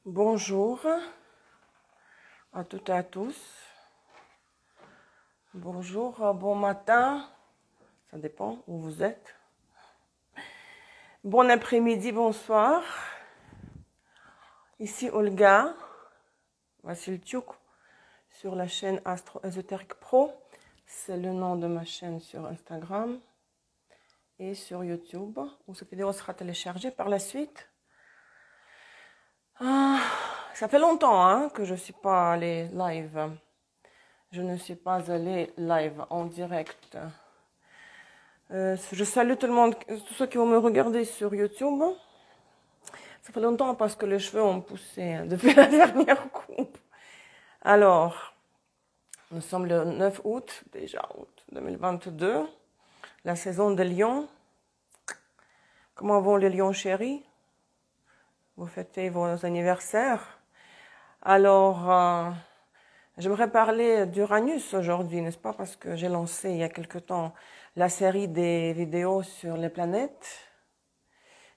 Bonjour à toutes et à tous. Bonjour, bon matin. Ça dépend où vous êtes. Bon après-midi, bonsoir. Ici Olga Vassilchuk sur la chaîne Astro Ésotérique Pro. C'est le nom de ma chaîne sur Instagram et sur YouTube où cette vidéo sera téléchargée par la suite. Ça fait longtemps que je ne suis pas allée live. Je ne suis pas allée live en direct. Je salue tout le monde, tous ceux qui vont me regarder sur YouTube. Ça fait longtemps parce que les cheveux ont poussé depuis la dernière coupe. Alors, nous sommes le 9 août, déjà août 2022, la saison des lions. Comment vont les lions chéris? Vous fêtez vos anniversaires? Alors, j'aimerais parler d'Uranus aujourd'hui, n'est-ce pas? Parce que j'ai lancé il y a quelque temps la série des vidéos sur les planètes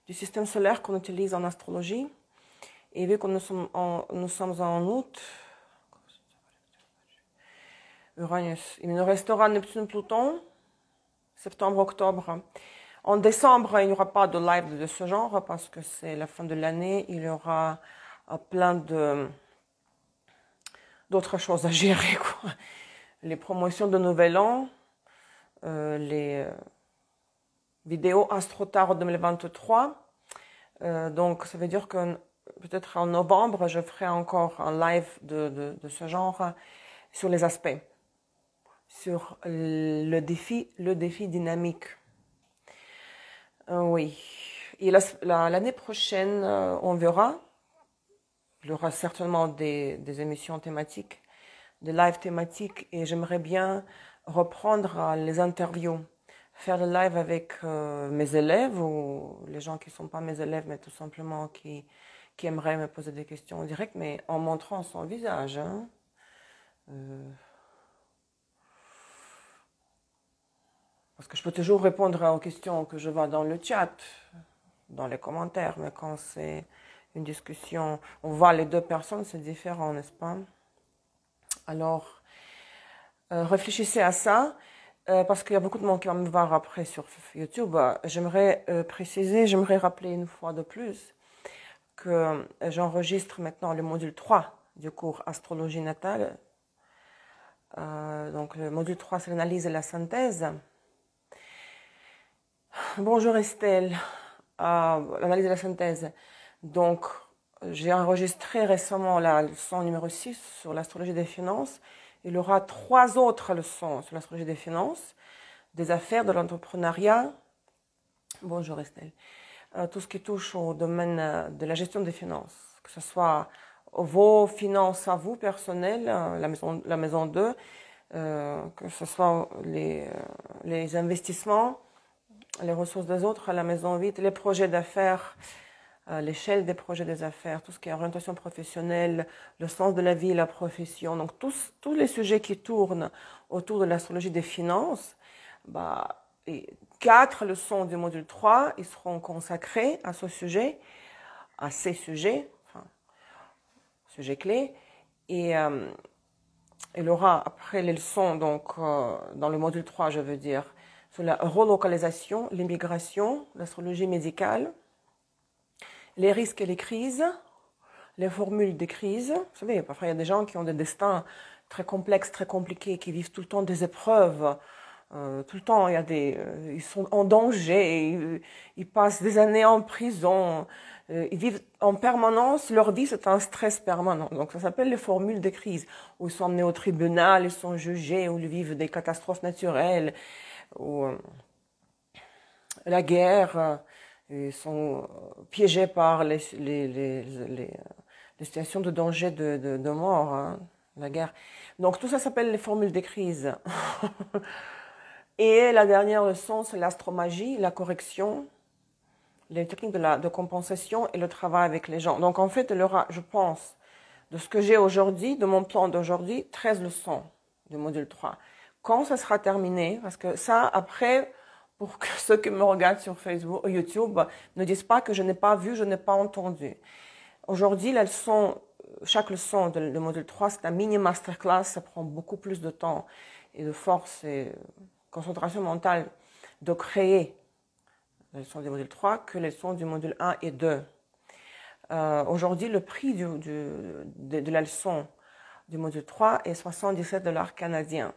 du système solaire qu'on utilise en astrologie. Et vu que nous sommes en août, Uranus, il nous restera Neptune, Pluton, septembre, octobre. En décembre, il n'y aura pas de live de ce genre parce que c'est la fin de l'année. Il y aura plein d'autres choses à gérer, quoi. Les promotions de Nouvel An, les vidéos AstroTard 2023. Donc, ça veut dire que peut-être en novembre, je ferai encore un live de ce genre sur les aspects, sur le défi dynamique. Oui. Et l'année prochaine, on verra. Il y aura certainement des émissions thématiques, des lives thématiques, et j'aimerais bien reprendre les interviews, faire le live avec mes élèves ou les gens qui ne sont pas mes élèves, mais tout simplement qui aimeraient me poser des questions en direct, mais en montrant son visage. Parce que je peux toujours répondre aux questions que je vois dans le chat, dans les commentaires, mais quand c'est une discussion, on voit les deux personnes, c'est différent, n'est-ce pas? Alors, réfléchissez à ça, parce qu'il y a beaucoup de monde qui va me voir après sur YouTube. J'aimerais préciser, j'aimerais rappeler une fois de plus que j'enregistre maintenant le module 3 du cours Astrologie natale. Donc, le module 3, c'est l'analyse et la synthèse. Bonjour Estelle, l'analyse de la synthèse. Donc, j'ai enregistré récemment la leçon numéro 6 sur l'astrologie des finances. Il y aura 3 autres leçons sur l'astrologie des finances, des affaires, de l'entrepreneuriat. Bonjour Estelle. Tout ce qui touche au domaine de la gestion des finances, que ce soit vos finances à vous personnelles, la maison 2, que ce soit les investissements, les ressources des autres à la maison 8, les projets d'affaires, l'échelle des projets des affaires, tout ce qui est orientation professionnelle, le sens de la vie, la profession. Donc tous les sujets qui tournent autour de l'astrologie des finances, 4 leçons du module 3, ils seront consacrés à ce sujet, à ces sujets, enfin, sujets clés. Et il y aura après les leçons, donc dans le module 3, je veux dire, sur la relocalisation, l'immigration, l'astrologie médicale, les risques et les crises, les formules des crises. Vous savez, parfois il y a des gens qui ont des destins très complexes, très compliqués, qui vivent tout le temps des épreuves. Tout le temps, ils sont en danger, ils passent des années en prison, ils vivent en permanence, leur vie c'est un stress permanent. Donc ça s'appelle les formules des crises, où ils sont emmenés au tribunal, ils sont jugés, où ils vivent des catastrophes naturelles, ou la guerre, ils sont piégés par les situations de danger de mort, la guerre. Donc tout ça s'appelle les formules des crises. Et la dernière leçon, c'est l'astromagie, la correction, les techniques de compensation et le travail avec les gens. Donc en fait, il y aura, je pense, de ce que j'ai aujourd'hui, de mon plan d'aujourd'hui, 13 leçons du module 3. Quand ça sera terminé, parce que ça, après, pour que ceux qui me regardent sur Facebook ou YouTube ne disent pas que je n'ai pas vu, je n'ai pas entendu. Aujourd'hui, la leçon, chaque leçon de module 3, c'est un mini masterclass. Ça prend beaucoup plus de temps et de force et concentration mentale de créer la leçon du module 3 que les leçons du module 1 et 2. Aujourd'hui, le prix de la leçon du module 3 est 77 $ canadiens.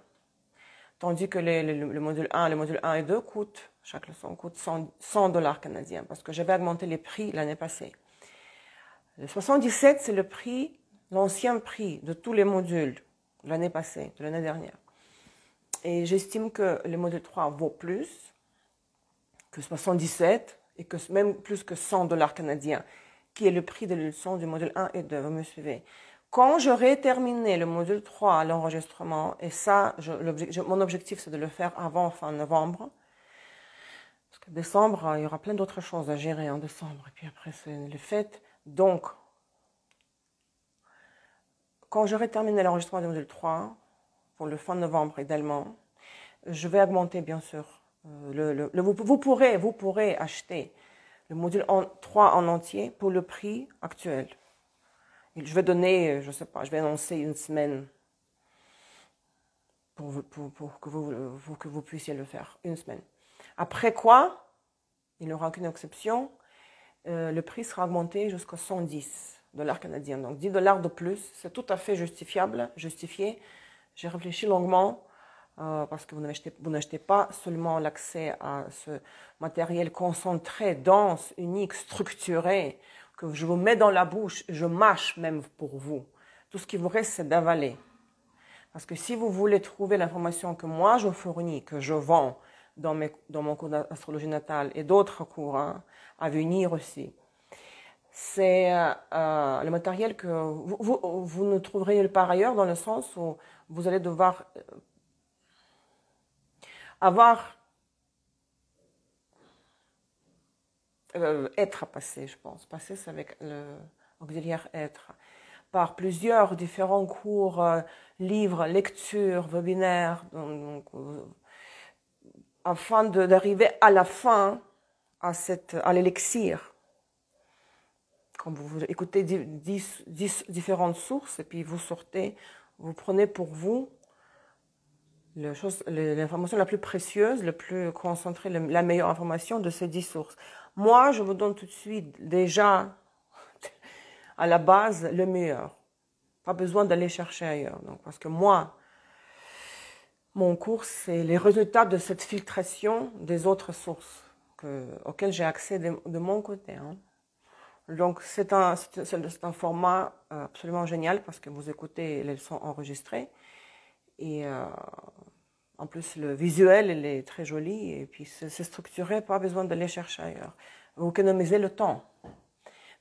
Tandis que le module 1 et 2 coûtent, chaque leçon coûte 100 $ canadiens, parce que j'avais augmenté les prix l'année passée. Le 77, c'est le prix, l'ancien prix de tous les modules de l'année passée, de l'année dernière. Et j'estime que le module 3 vaut plus que 77 et que même plus que 100 $ canadiens, qui est le prix de la leçon du module 1 et 2. Vous me suivez? Quand j'aurai terminé le module 3 à l'enregistrement, et ça, mon objectif, c'est de le faire avant fin novembre, parce que décembre, il y aura plein d'autres choses à gérer en décembre, et puis après, c'est les fêtes. Donc, quand j'aurai terminé l'enregistrement du module 3, pour le fin novembre également, je vais augmenter, bien sûr, vous pourrez acheter le module 3 en entier pour le prix actuel. Je vais donner, je sais pas, je vais annoncer une semaine pour que vous puissiez le faire, une semaine. Après quoi, il n'y aura aucune exception, le prix sera augmenté jusqu'à 110 $ canadiens. Donc 10 $ de plus, c'est tout à fait justifié. J'ai réfléchi longuement parce que vous n'achetez pas seulement l'accès à ce matériel concentré, dense, unique, structuré, que je vous mets dans la bouche, je mâche même pour vous. Tout ce qui vous reste, c'est d'avaler. Parce que si vous voulez trouver l'information que moi je fournis, que je vends dans mon cours d'astrologie natale et d'autres cours à venir aussi, c'est le matériel que vous ne trouverez nulle ailleurs, dans le sens où vous allez devoir être passé, je pense. Passer, c'est avec l'auxiliaire être. Par plusieurs différents cours, livres, lectures, webinaires, afin d'arriver à la fin à l'élixir. Quand vous écoutez 10 différentes sources et puis vous prenez pour vous l'information la plus précieuse, la plus concentrée, la meilleure information de ces 10 sources. Moi, je vous donne tout de suite déjà à la base le meilleur. Pas besoin d'aller chercher ailleurs. Donc, parce que moi, mon cours, c'est les résultats de cette filtration des autres sources auxquelles j'ai accès de mon côté. Hein. Donc, c'est un format absolument génial parce que vous écoutez les leçons enregistrées. Et en plus, le visuel, il est très joli. Et puis, c'est structuré, pas besoin d'aller chercher ailleurs. Vous économisez le temps.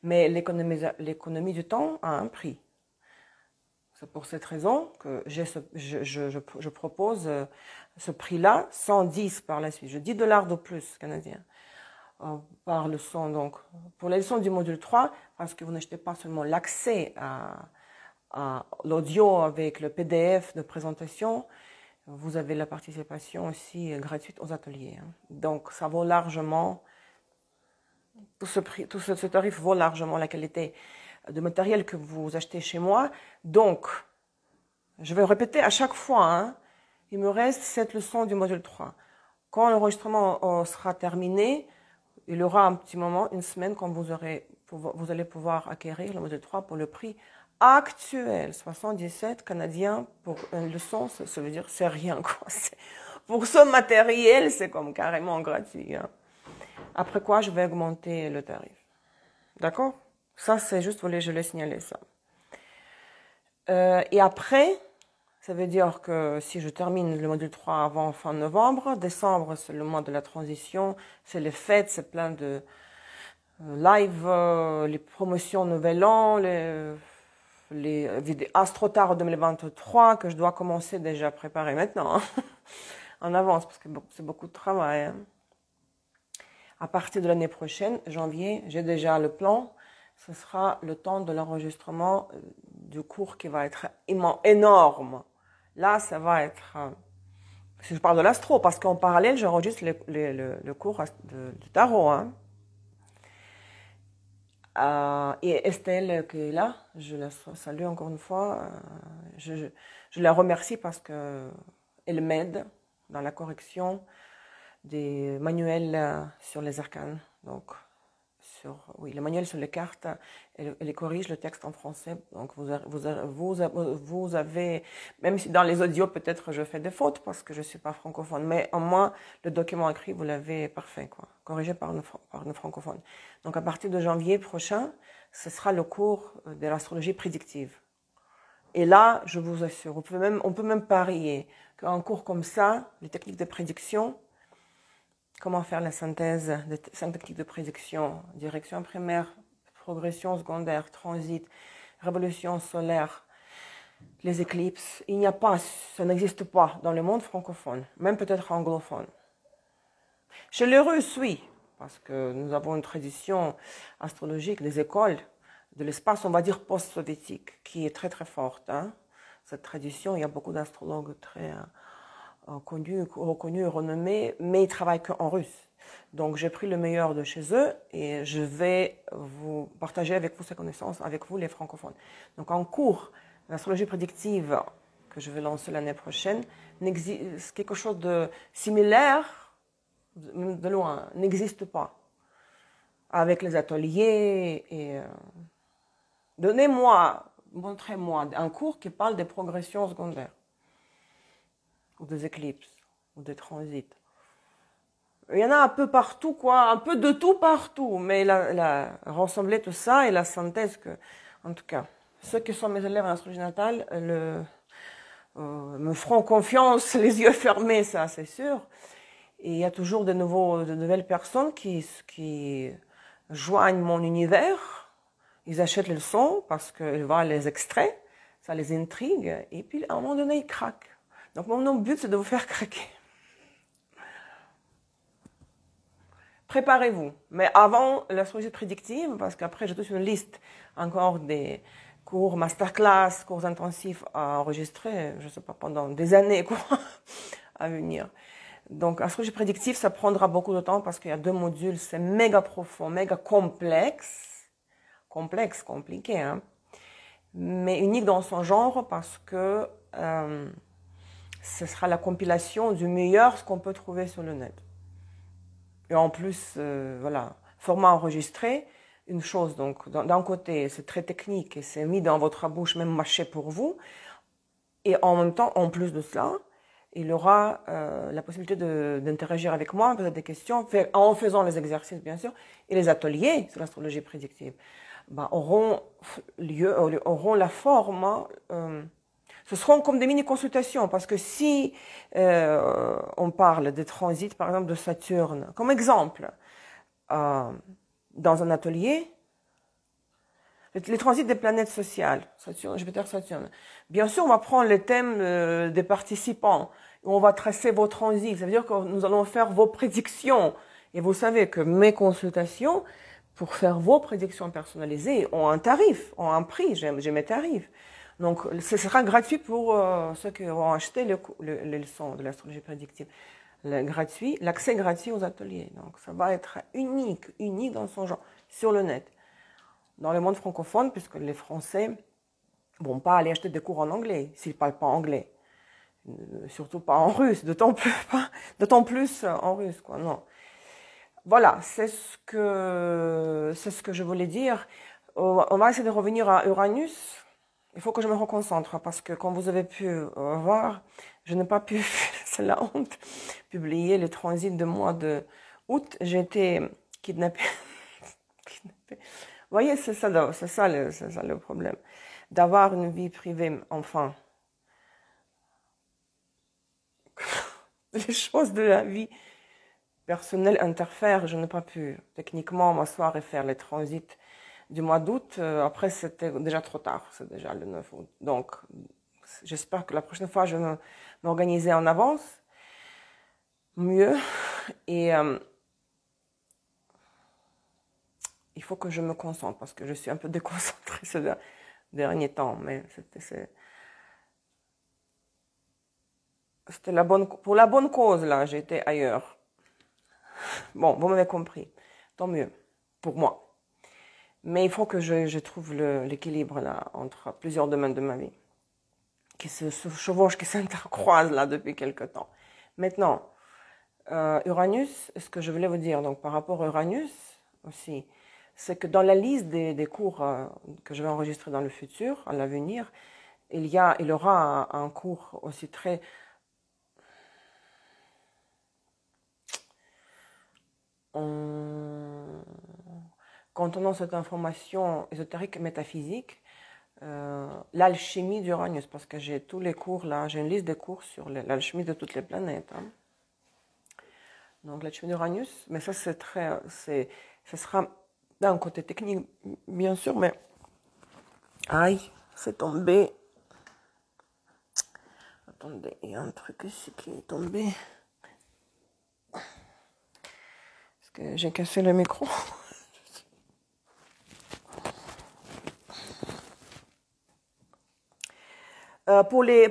Mais l'économie du temps a un prix. C'est pour cette raison que je propose ce prix-là, 110 par la suite. Je dis $ de plus canadiens par leçon. Donc, pour la leçon du module 3, parce que vous n'achetez pas seulement l'accès à l'audio avec le PDF de présentation, vous avez la participation aussi gratuite aux ateliers. Hein. Donc, ça vaut largement, tout ce tarif vaut largement la qualité de matériel que vous achetez chez moi. Donc, je vais répéter à chaque fois, hein, il me reste cette leçon du module 3. Quand l'enregistrement sera terminé, il y aura un petit moment, une semaine, quand vous allez pouvoir acquérir le module 3 pour le prix actuel, 77 canadiens pour une leçon. Ça veut dire c'est rien, quoi. Pour ce matériel, c'est comme carrément gratuit. Hein. Après quoi, je vais augmenter le tarif. D'accord? Ça, c'est juste, je voulais signaler ça. Et après, ça veut dire que si je termine le module 3 avant fin novembre, décembre, c'est le mois de la transition, c'est les fêtes, c'est plein de live, les promotions Nouvel An, les vidéos AstroTard 2023 que je dois commencer déjà à préparer maintenant, hein, en avance, parce que c'est beaucoup de travail. Hein. À partir de l'année prochaine, janvier, j'ai déjà le plan. Ce sera le temps de l'enregistrement du cours qui va être énorme. Là, ça va être... si je parle de l'astro, parce qu'en parallèle, j'enregistre le cours du tarot. Hein. Et Estelle qui est là, je la salue encore une fois. Je la remercie parce que elle m'aide dans la correction des manuels sur les arcanes. Donc, oui, le manuel sur les cartes, elle corrige le texte en français. Donc, vous avez, même si dans les audios, peut-être je fais des fautes parce que je ne suis pas francophone, mais au moins, le document écrit, vous l'avez parfait, quoi, corrigé par une francophone. Donc, à partir de janvier prochain, ce sera le cours de l'astrologie prédictive. Et là, je vous assure, on peut même parier qu'un cours comme ça, les techniques de prédiction, comment faire la synthèse des 5 techniques de prédiction, direction primaire, progression secondaire, transit, révolution solaire, les éclipses. Il n'y a pas, ça n'existe pas dans le monde francophone, même peut-être anglophone. Chez les Russes, oui, parce que nous avons une tradition astrologique des écoles de l'espace, on va dire post-soviétique, qui est très très forte. Hein. Cette tradition, il y a beaucoup d'astrologues très reconnus, renommés, mais ils travaillent qu'en russe. Donc j'ai pris le meilleur de chez eux et je vais vous partager avec vous ces connaissances, avec vous les francophones. Donc en cours, l'astrologie prédictive que je vais lancer l'année prochaine, quelque chose de similaire, de loin, n'existe pas. Avec les ateliers et montrez-moi un cours qui parle des progressions secondaires, ou des éclipses, ou des transits. Il y en a un peu partout, quoi, un peu de tout partout, mais rassembler tout ça et la synthèse que, en tout cas, ceux qui sont mes élèves en astrologie natale me feront confiance, les yeux fermés, ça c'est sûr. Et il y a toujours de nouvelles personnes qui joignent mon univers. Ils achètent les leçons parce qu'ils voient les extraits, ça les intrigue, et puis à un moment donné, ils craquent. Donc mon but, c'est de vous faire craquer. Préparez-vous. Mais avant l'astrologie prédictive, parce qu'après j'ai toute une liste encore des cours masterclass, cours intensifs à enregistrer, je ne sais pas, pendant des années quoi, à venir. Donc l'astrologie prédictive, ça prendra beaucoup de temps parce qu'il y a 2 modules, c'est méga profond, méga complexe, compliqué, hein, mais unique dans son genre parce que ce sera la compilation du meilleur ce qu'on peut trouver sur le net. Et en plus, voilà, format enregistré, une chose, donc d'un côté, c'est très technique et c'est mis dans votre bouche, même mâché pour vous. Et en même temps, en plus de cela, il aura la possibilité d'interagir avec moi, poser des questions, en faisant les exercices, bien sûr, et les ateliers sur l'astrologie prédictive auront la forme. Ce seront comme des mini-consultations, parce que si on parle des transits, par exemple, de Saturne, comme exemple, dans un atelier, les transits des planètes sociales, Saturne, Jupiter, Saturne. Bien sûr, on va prendre les thèmes des participants, on va tracer vos transits, ça veut dire que nous allons faire vos prédictions. Et vous savez que mes consultations, pour faire vos prédictions personnalisées, ont un tarif, ont un prix, j'ai mes tarifs. Donc, ce sera gratuit pour ceux qui auront acheté les leçons de l'astrologie prédictive. L'accès gratuit aux ateliers. Donc, ça va être unique dans son genre, sur le net. Dans le monde francophone, puisque les Français ne vont pas aller acheter des cours en anglais, s'ils ne parlent pas anglais. Surtout pas en russe, d'autant plus en russe, quoi, non. Voilà, c'est ce que je voulais dire. On va essayer de revenir à Uranus. Il faut que je me reconcentre parce que, comme vous avez pu voir, je n'ai pas pu, c'est la honte, publier le transit de mois d'août. J'ai été kidnappée. Vous voyez, c'est ça le problème. D'avoir une vie privée, enfin. Les choses de la vie personnelle interfèrent. Je n'ai pas pu techniquement m'asseoir et faire les transits du mois d'août. Après, c'était déjà trop tard. C'est déjà le 9 août. Donc, j'espère que la prochaine fois, je vais m'organiser en avance. Mieux. Et il faut que je me concentre parce que je suis un peu déconcentrée ces derniers temps. Mais c'était pour la bonne cause, là. J'étais ailleurs. Bon, vous m'avez compris. Tant mieux. Pour moi. Mais il faut que je trouve l'équilibre là entre plusieurs domaines de ma vie qui se chevauchent, qui s'intercroisent là depuis quelque temps. Maintenant, Uranus, ce que je voulais vous dire, donc par rapport à Uranus aussi, c'est que dans la liste des cours que je vais enregistrer dans le futur, à l'avenir, il y aura un cours aussi très contenant cette information ésotérique métaphysique, l'alchimie d'Uranus, parce que j'ai tous les cours là, j'ai une liste de cours sur l'alchimie de toutes les planètes. Hein. Donc l'alchimie d'Uranus, mais ça c'est ça sera d'un côté technique bien sûr, mais aïe, c'est tombé. Attendez, il y a un truc ici qui est tombé. Est-ce que j'ai cassé le micro? Pour la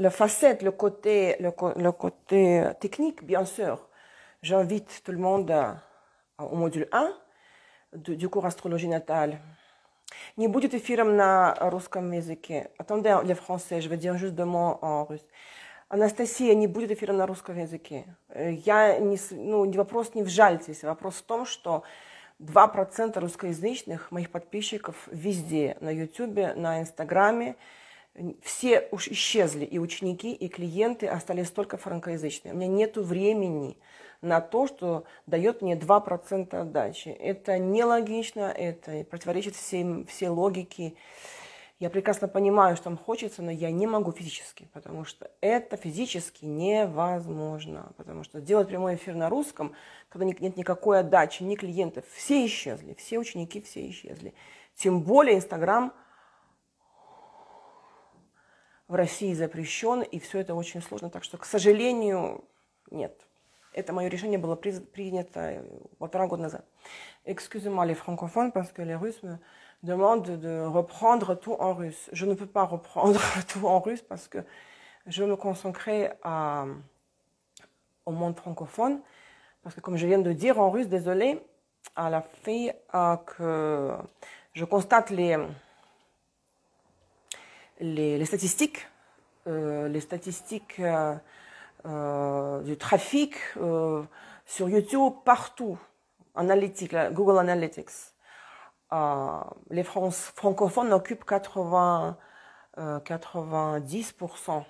facette, le côté technique, bien sûr, j'invite tout le monde au module 1 du cours astrologie natale. Не будет эфиром на русском языке. Attendez, les français, je vais dire juste deux mots en russe. Анастасия, не будет эфира на русском языке. Вопрос не в жальтесь, вопрос в том, что 2% русскоязычных моих подписчиков везде, на Ютубе, на Инстаграме, все уж исчезли, и ученики, и клиенты остались только франкоязычные. У меня нет времени на то, что дает мне 2% отдачи. Это нелогично, это противоречит всей логике. Я прекрасно понимаю, что вам хочется, но я не могу физически, потому что это физически невозможно. Потому что делать прямой эфир на русском, когда нет никакой отдачи, ни клиентов, все исчезли, все ученики, все исчезли. Тем более Инстаграм в России запрещен, и все это очень сложно. Так что, к сожалению, нет. Это мое решение было принято 1,5 года назад. Excusez-moi les francophones, parce que les Russes me demandent de reprendre tout en russe. Je ne peux pas reprendre tout en russe parce que je veux me consacrer au monde francophone. Parce que comme je viens de dire en russe, désolé, à la fin que je constate les statistiques, du trafic sur YouTube partout, analytique, Google Analytics. Les francophones occupent 90%.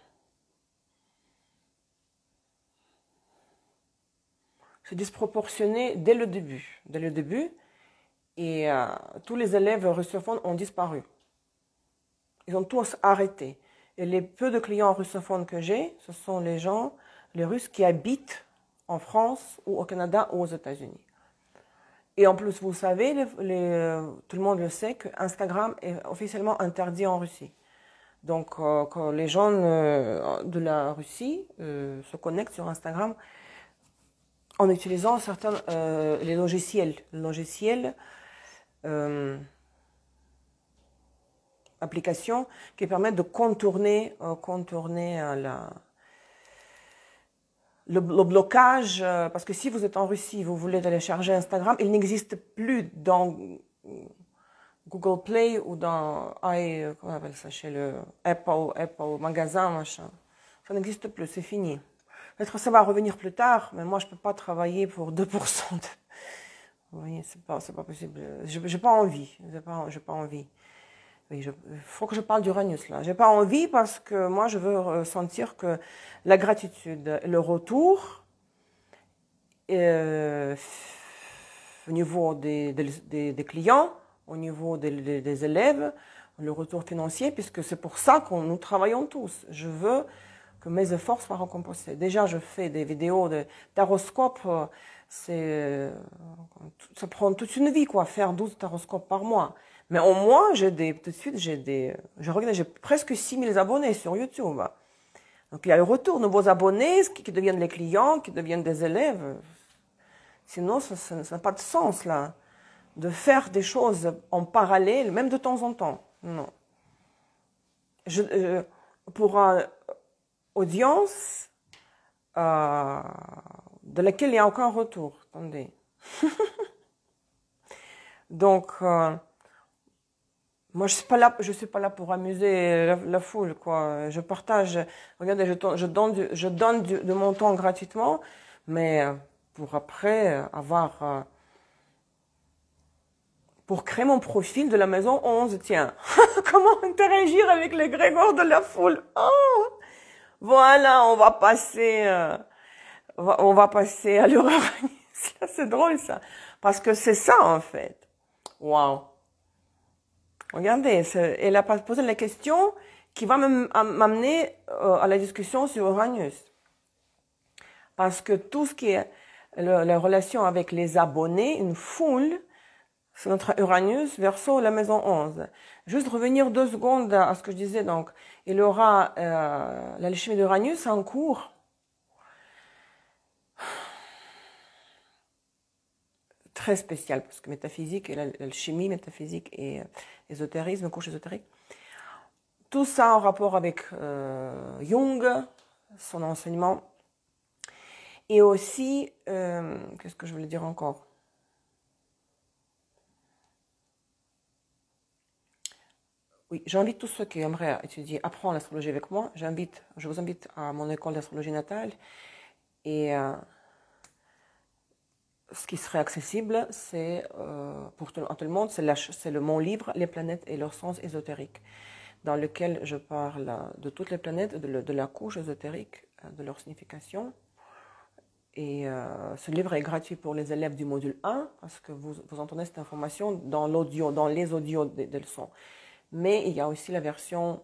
C'est disproportionné dès le début. Et tous les élèves russophones ont disparu. Ils ont tous arrêté. Et les peu de clients russophones que j'ai, ce sont les Russes qui habitent en France ou au Canada ou aux États-Unis. Et en plus, vous savez, tout le monde le sait, que Instagram est officiellement interdit en Russie. Donc, quand les gens de la Russie se connectent sur Instagram en utilisant certains les logiciels applications qui permettent de contourner le blocage, parce que si vous êtes en Russie, vous voulez télécharger Instagram, il n'existe plus dans Google Play ou dans comment on appelle ça, chez le Apple magasin, machin. Ça n'existe plus, c'est fini. Peut-être ça va revenir plus tard, mais moi je peux pas travailler pour 2%. Vous voyez, c'est pas possible. J'ai pas envie. J'ai pas envie. Oui, il faut que je parle d'Uranus là. J'ai pas envie parce que moi je veux sentir que la gratitude, le retour au niveau des clients, au niveau des élèves, le retour financier, puisque c'est pour ça que nous travaillons tous. Je veux que mes efforts soient récompensés. Déjà, je fais des vidéos de taroscope, ça prend toute une vie, quoi, faire 12 taroscopes par mois. Mais au moins, j'ai presque 6000 abonnés sur YouTube. Donc, il y a le retour, nouveaux abonnés, qui deviennent les clients, qui deviennent des élèves. Sinon, ça n'a pas de sens, là, de faire des choses en parallèle, même de temps en temps. Non. Pour une audience de laquelle il n'y a aucun retour. Attendez. Donc, moi, je suis pas là pour amuser la foule, quoi. Je partage, regardez, je donne de mon temps gratuitement, mais pour après avoir, pour créer mon profil de la maison 11, tiens. Comment interagir avec les grégores de la foule? Oh, voilà, on va passer à l'horreur. C'est drôle, ça. Parce que c'est ça, en fait. Waouh. Regardez, elle a posé la question qui va m'amener à la discussion sur Uranus. Parce que tout ce qui est la relation avec les abonnés, une foule, c'est notre Uranus, Verseau, la maison 11. Juste revenir 2 secondes à ce que je disais. Donc, il aura l'alchimie d'Uranus en cours. Très spécial, parce que métaphysique, et l'alchimie, métaphysique et ésotérisme, couche ésotérique. Tout ça en rapport avec Jung, son enseignement. Et aussi, qu'est-ce que je voulais dire encore? Oui, j'invite tous ceux qui aimeraient étudier, apprendre l'astrologie avec moi. Je vous invite à mon école d'astrologie natale. Et ce qui serait accessible, c'est pour tout le monde, c'est mon livre, Les planètes et leur sens ésotérique, dans lequel je parle de toutes les planètes, de la couche ésotérique, de leur signification. Et ce livre est gratuit pour les élèves du module 1, parce que vous entendez cette information dans l'audio, dans les audios des leçons. Mais il y a aussi la version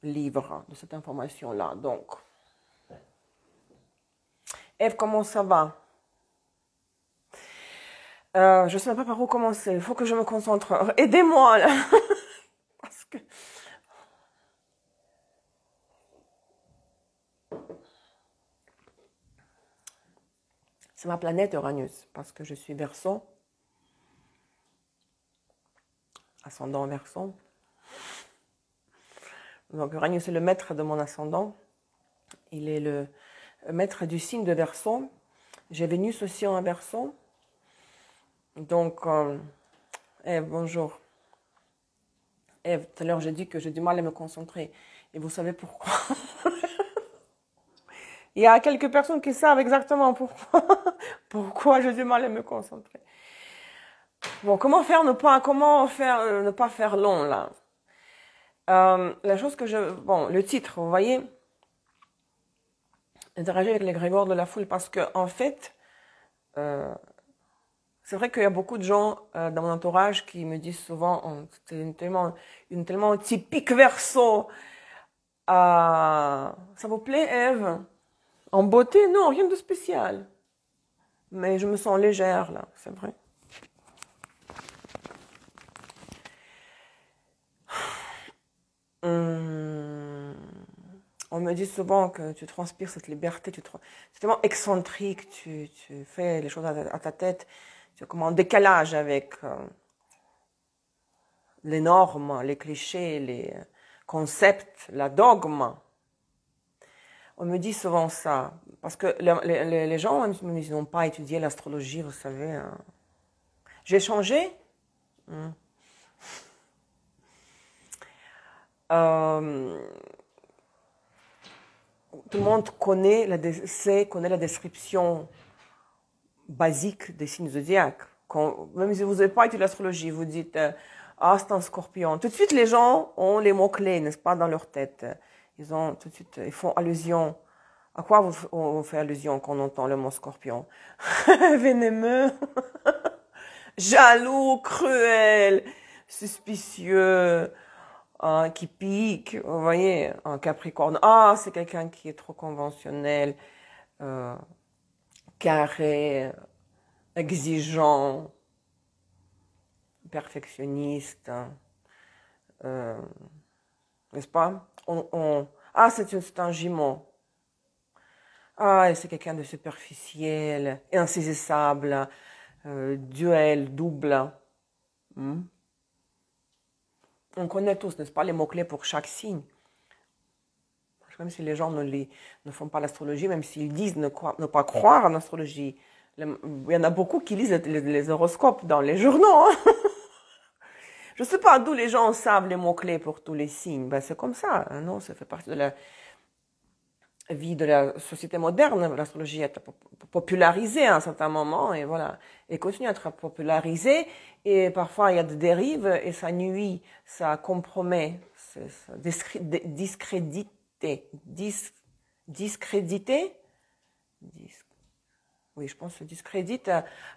livre de cette information-là. Donc, Ève, comment ça va? Je ne sais pas par où commencer. Il faut que je me concentre. Aidez-moi, là. Parce que... c'est ma planète Uranus, parce que je suis Verseau. Ascendant Verseau. Donc Uranus est le maître de mon ascendant. Il est le maître du signe de Verseau. J'ai Vénus aussi en Verseau. Donc, Ève, bonjour. Ève, tout à l'heure j'ai dit que j'ai du mal à me concentrer. Et vous savez pourquoi? Il y a quelques personnes qui savent exactement pourquoi j'ai du mal à me concentrer. Bon, comment faire ne pas faire long, là? La chose que bon, le titre, vous voyez, interagir avec les grégores de la foule, parce que, en fait, c'est vrai qu'il y a beaucoup de gens dans mon entourage qui me disent souvent, c'est une tellement typique Verseau. Ça vous plaît, Ève? En beauté, non, rien de spécial. Mais je me sens légère, là, c'est vrai. On me dit souvent que tu transpires cette liberté, c'est tellement excentrique, tu fais les choses à ta tête, tu es comme en décalage avec les normes, les clichés, les concepts, la dogme. On me dit souvent ça, parce que les gens, ils n'ont pas étudié l'astrologie, vous savez. Hein. J'ai changé. Tout le monde connaît la description basique des signes zodiaques. Même si vous n'avez pas étudié l'astrologie, vous dites ah, c'est un scorpion. Tout de suite, les gens ont les mots-clés, n'est-ce pas, dans leur tête. Tout de suite, ils font allusion. À quoi on fait allusion quand on entend le mot scorpion? Vénémeux, jaloux, cruel, suspicieux, qui pique, vous voyez, un Capricorne. Ah, c'est quelqu'un qui est trop conventionnel, carré, exigeant, perfectionniste, n'est-ce pas? Ah, c'est un Gémeaux. Ah, c'est quelqu'un de superficiel, insaisissable, duel, double. On connaît tous, n'est-ce pas, les mots-clés pour chaque signe. Même si les gens ne font pas l'astrologie, même s'ils disent ne pas croire en astrologie, il y en a beaucoup qui lisent les horoscopes dans les journaux. Hein. Je ne sais pas d'où les gens savent les mots-clés pour tous les signes. Ben, c'est comme ça, hein, non? Ça fait partie de la vie de la société moderne. L'astrologie a été popularisée à un certain moment et voilà, et continue à être popularisée. Et parfois, il y a des dérives et ça nuit, ça compromet, ça oui, je pense que ça discrédite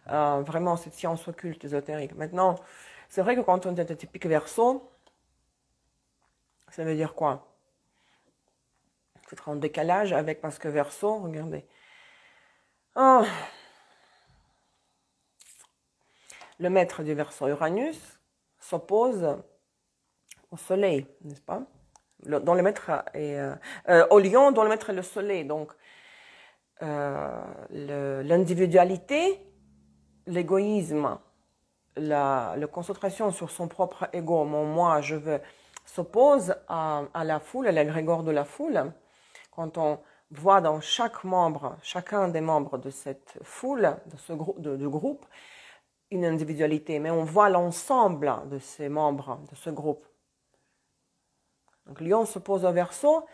vraiment cette science occulte ésotérique. Maintenant, c'est vrai que quand on est un typique Verseau, ça veut dire quoi? C'est en décalage avec, parce que Verseau, regardez. Oh. Le maître du Verseau, Uranus, s'oppose au Soleil, n'est-ce pas? Dont le maître est au Lion, dont le maître est le Soleil. Donc, l'individualité, l'égoïsme, la concentration sur son propre ego, mon moi, je veux, s'oppose à la foule, à l'égrégore de la foule. Quand on voit dans chacun des membres de cette foule, de ce groupe, une individualité, mais on voit l'ensemble de ces membres de ce groupe. Donc Lion s'oppose au Verseau,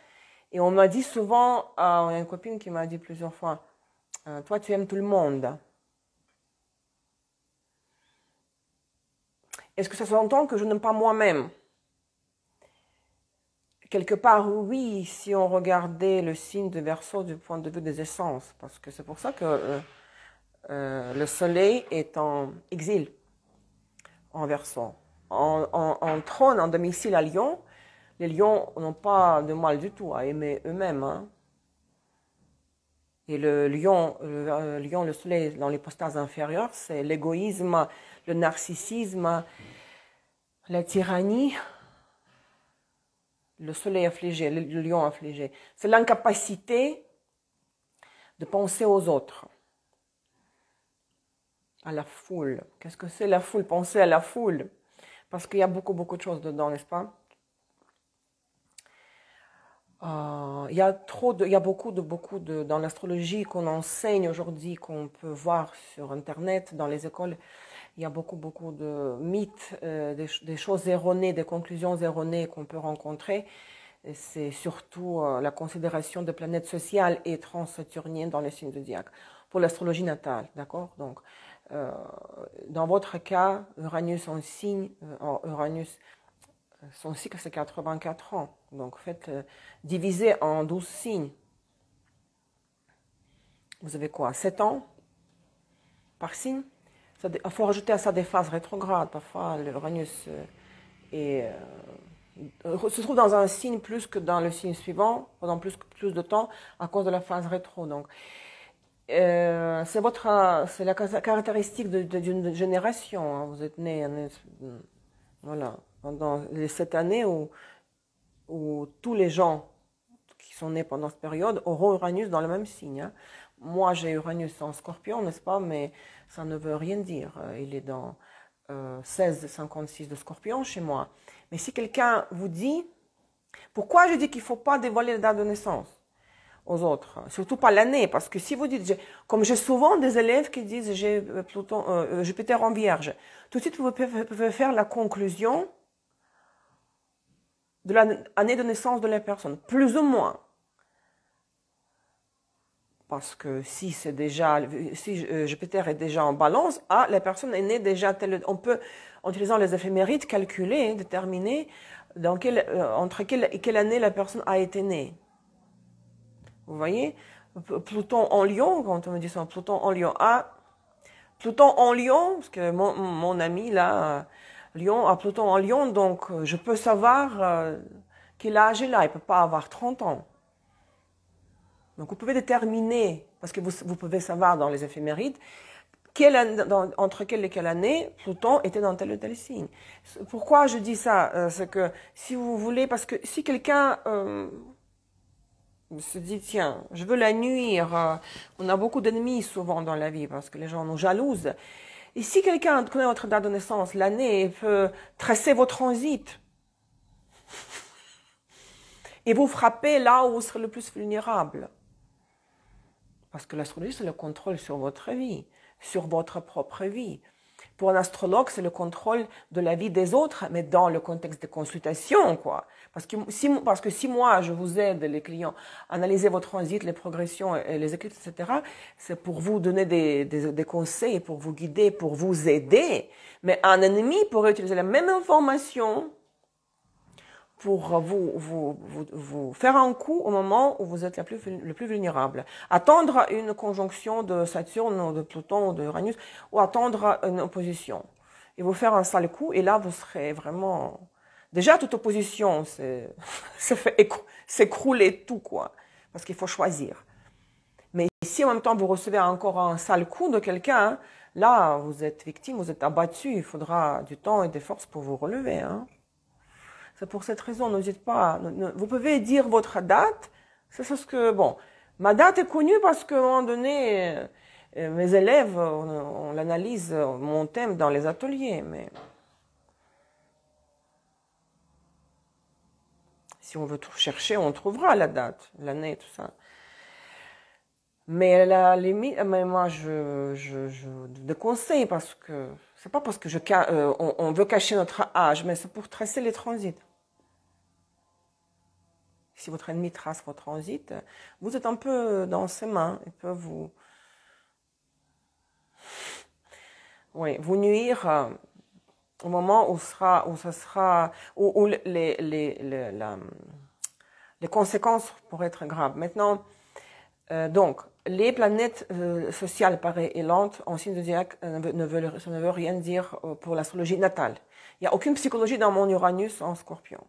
et on m'a dit souvent, il y a une copine qui m'a dit plusieurs fois, toi tu aimes tout le monde. Est-ce que ça s'entend que je n'aime pas moi-même? Quelque part, oui, si on regardait le signe de Verseau du point de vue des essences, parce que c'est pour ça que le Soleil est en exil, en Verseau. En trône, en domicile à Lion, les lions n'ont pas de mal du tout à aimer eux-mêmes. Hein. Et le lion, le Soleil dans l'hypostase inférieure, c'est l'égoïsme, le narcissisme, la tyrannie. Le Soleil affligé, le lion affligé. C'est l'incapacité de penser aux autres. À la foule. Qu'est-ce que c'est la foule? Penser à la foule. Parce qu'il y a beaucoup de choses dedans, n'est-ce pas? Il y a beaucoup de dans l'astrologie qu'on enseigne aujourd'hui, qu'on peut voir sur Internet, dans les écoles. Il y a beaucoup de mythes, des choses erronées, des conclusions erronées qu'on peut rencontrer. C'est surtout la considération de planètes sociales et transsaturniennes dans les signes zodiaques pour l'astrologie natale, d'accord? Donc, dans votre cas, Uranus en signe, son cycle c'est 84 ans, donc faites diviser en 12 signes. Vous avez quoi? 7 ans par signe? Il faut rajouter à ça des phases rétrogrades. Parfois, l'Uranus se trouve dans un signe plus que dans le signe suivant, pendant plus de temps, à cause de la phase rétro. Donc, c'est la caractéristique d'une génération. Hein. Vous êtes né, voilà, pendant les 7 années où tous les gens qui sont nés pendant cette période auront Uranus dans le même signe. Hein. Moi, j'ai Uranus en Scorpion, n'est-ce pas? Mais ça ne veut rien dire. Il est dans 16,56 de Scorpion chez moi. Mais si quelqu'un vous dit, pourquoi je dis qu'il ne faut pas dévoiler la date de naissance aux autres, surtout pas l'année, parce que si vous dites, comme j'ai souvent des élèves qui disent j'ai Jupiter en Vierge, tout de suite vous pouvez faire la conclusion de l'année de naissance de la personne, plus ou moins. Parce que si Jupiter est déjà en balance, la personne est née déjà telle. On peut, en utilisant les éphémérides, calculer, déterminer entre quelle année la personne a été née. Vous voyez, Pluton en Lion, quand on me dit ça, Pluton en Lion. Pluton en Lion, parce que mon ami là, Lion, a Pluton en Lion, donc je peux savoir quel âge il a. Il ne peut pas avoir 30 ans. Donc vous pouvez déterminer, parce que vous pouvez savoir dans les éphémérides, entre quelle et quelle année Pluton était dans tel ou tel signe. Pourquoi je dis ça? C'est que si vous voulez, parce que si quelqu'un se dit, tiens, je veux la nuire, on a beaucoup d'ennemis souvent dans la vie, parce que les gens nous jalousent. Et si quelqu'un connaît votre date de naissance, l'année, peut tracer vos transits, et vous frapper là où vous serez le plus vulnérable. Parce que l'astrologie, c'est le contrôle sur votre vie, sur votre propre vie. Pour un astrologue, c'est le contrôle de la vie des autres, mais dans le contexte des consultations, quoi. Parce que si moi, je vous aide, les clients, à analyser vos transits, les progressions et les éclipses, etc., c'est pour vous donner des conseils, pour vous guider, pour vous aider. Mais un ennemi pourrait utiliser la même information pour vous faire un coup au moment où vous êtes le plus vulnérable. Attendre une conjonction de Saturne, ou de Pluton, ou de Uranus, ou attendre une opposition. Et vous faire un sale coup, et là, vous serez vraiment... Déjà, toute opposition, ça fait s'écrouler tout, quoi. Parce qu'il faut choisir. Mais si en même temps, vous recevez encore un sale coup de quelqu'un, là, vous êtes victime, vous êtes abattu. Il faudra du temps et des forces pour vous relever, hein. C'est pour cette raison, n'hésitez pas. Vous pouvez dire votre date. C'est ce que, bon, ma date est connue parce qu'à un moment donné, mes élèves, on l'analyse, mon thème dans les ateliers. Mais si on veut tout chercher, on trouvera la date, l'année, tout ça. Mais à la limite, mais moi, je déconseille parce que c'est pas parce que on veut cacher notre âge, mais c'est pour tracer les transits. Si votre ennemi trace votre transit, vous êtes un peu dans ses mains. Il peut vous nuire au moment où les conséquences pourraient être graves. Maintenant, donc, les planètes sociales pareilles et lentes en signe zodiaque, ça ne veut rien dire pour l'astrologie natale. Il n'y a aucune psychologie dans mon Uranus en Scorpion.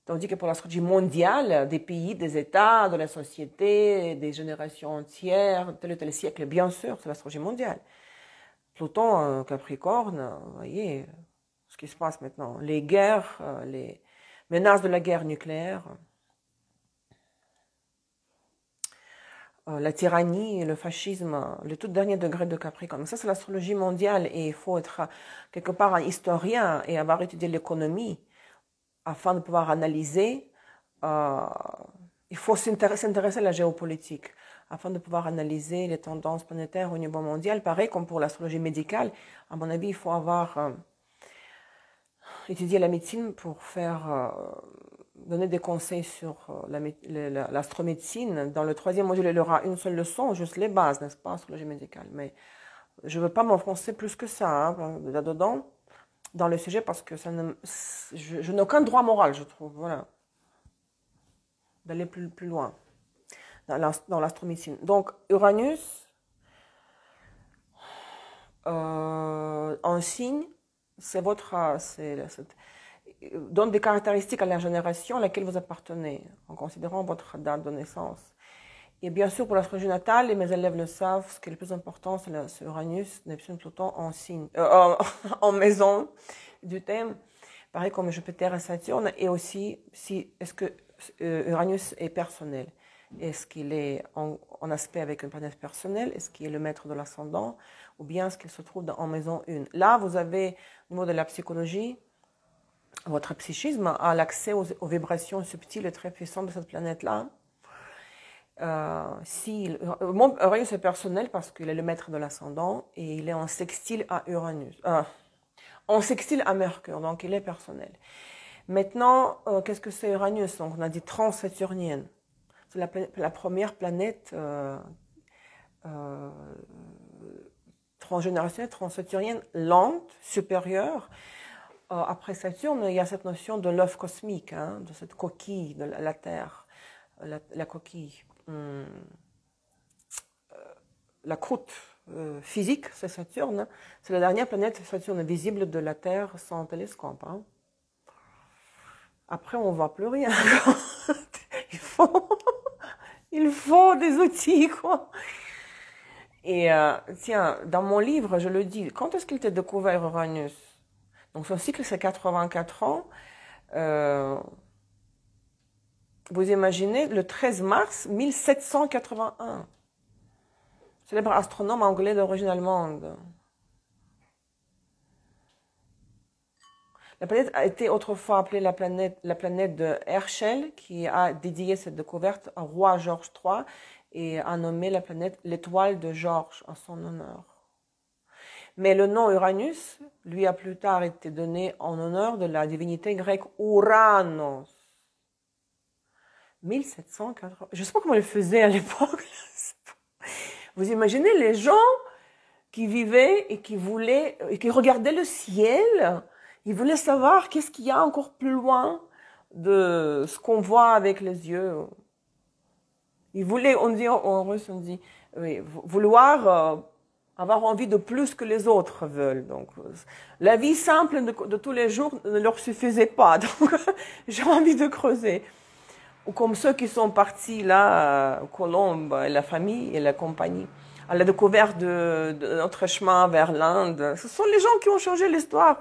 Tandis que pour l'astrologie mondiale, des pays, des États, de la société, des générations entières, tel ou tel siècle, bien sûr, c'est l'astrologie mondiale. Pluton, Capricorne, vous voyez ce qui se passe maintenant. Les guerres, les menaces de la guerre nucléaire, la tyrannie, le fascisme, le tout dernier degré de Capricorne. Ça, c'est l'astrologie mondiale et il faut être quelque part un historien et avoir étudié l'économie afin de pouvoir analyser. Il faut s'intéresser à la géopolitique afin de pouvoir analyser les tendances planétaires au niveau mondial. Pareil comme pour l'astrologie médicale, à mon avis, il faut avoir étudié la médecine pour donner des conseils sur l'astromédecine. Dans le 3e module, il y aura une seule leçon, juste les bases, n'est-ce pas, astrologie médicale. Mais je ne veux pas m'enfoncer plus que ça là-dedans, dans le sujet, parce que je n'ai aucun droit moral, je trouve, voilà, d'aller plus loin dans l'astromédecine. Donc, Uranus, en signe, donne des caractéristiques à la génération à laquelle vous appartenez, en considérant votre date de naissance. Et bien sûr, pour l'astrologie natale, et mes élèves le savent, ce qui est le plus important, c'est Uranus, Neptune, Pluton en signe, en maison du thème, pareil comme Jupiter et Saturne, et aussi, est-ce que Uranus est personnel? Est-ce qu'il est en aspect avec une planète personnelle? Est-ce qu'il est le maître de l'ascendant? Ou bien est-ce qu'il se trouve en maison 1? Là, vous avez, au niveau de la psychologie, votre psychisme a l'accès aux vibrations subtiles et très puissantes de cette planète-là. Mon Uranus est personnel parce qu'il est le maître de l'ascendant et il est en sextile à Uranus, en sextile à Mercure, donc il est personnel. Maintenant, qu'est-ce que c'est Uranus? Donc on a dit transsaturnienne. C'est la première planète transgénérationnelle, transsaturnienne, lente, supérieure. Après Saturne, il y a cette notion de l'œuf cosmique, de cette coquille de la Terre, la coquille. La croûte physique, c'est Saturne. C'est la dernière planète Saturne visible de la Terre sans télescope. Après, on ne voit plus rien. il faut des outils, quoi. Et tiens, dans mon livre, je le dis, quand est-ce qu'il t'a découvert Uranus? Donc son cycle, c'est 84 ans. Vous imaginez, le 13 mars 1781. Célèbre astronome anglais d'origine allemande. La planète a été autrefois appelée la planète de Herschel, qui a dédié cette découverte au roi George III et a nommé la planète l'étoile de George en son honneur. Mais le nom Uranus, lui, a plus tard été donné en honneur de la divinité grecque Uranos. 1780. Je ne sais pas comment ils faisaient à l'époque. Vous imaginez les gens qui vivaient et qui voulaient, et qui regardaient le ciel. Ils voulaient savoir qu'est-ce qu'il y a encore plus loin de ce qu'on voit avec les yeux. Ils voulaient, on dit en russe, on dit, oui, vouloir avoir envie de plus que les autres veulent. Donc, la vie simple de tous les jours ne leur suffisait pas. Donc, j'ai envie de creuser. Ou comme ceux qui sont partis là, Colombe et la famille et la compagnie, à la découverte de notre chemin vers l'Inde. Ce sont les gens qui ont changé l'histoire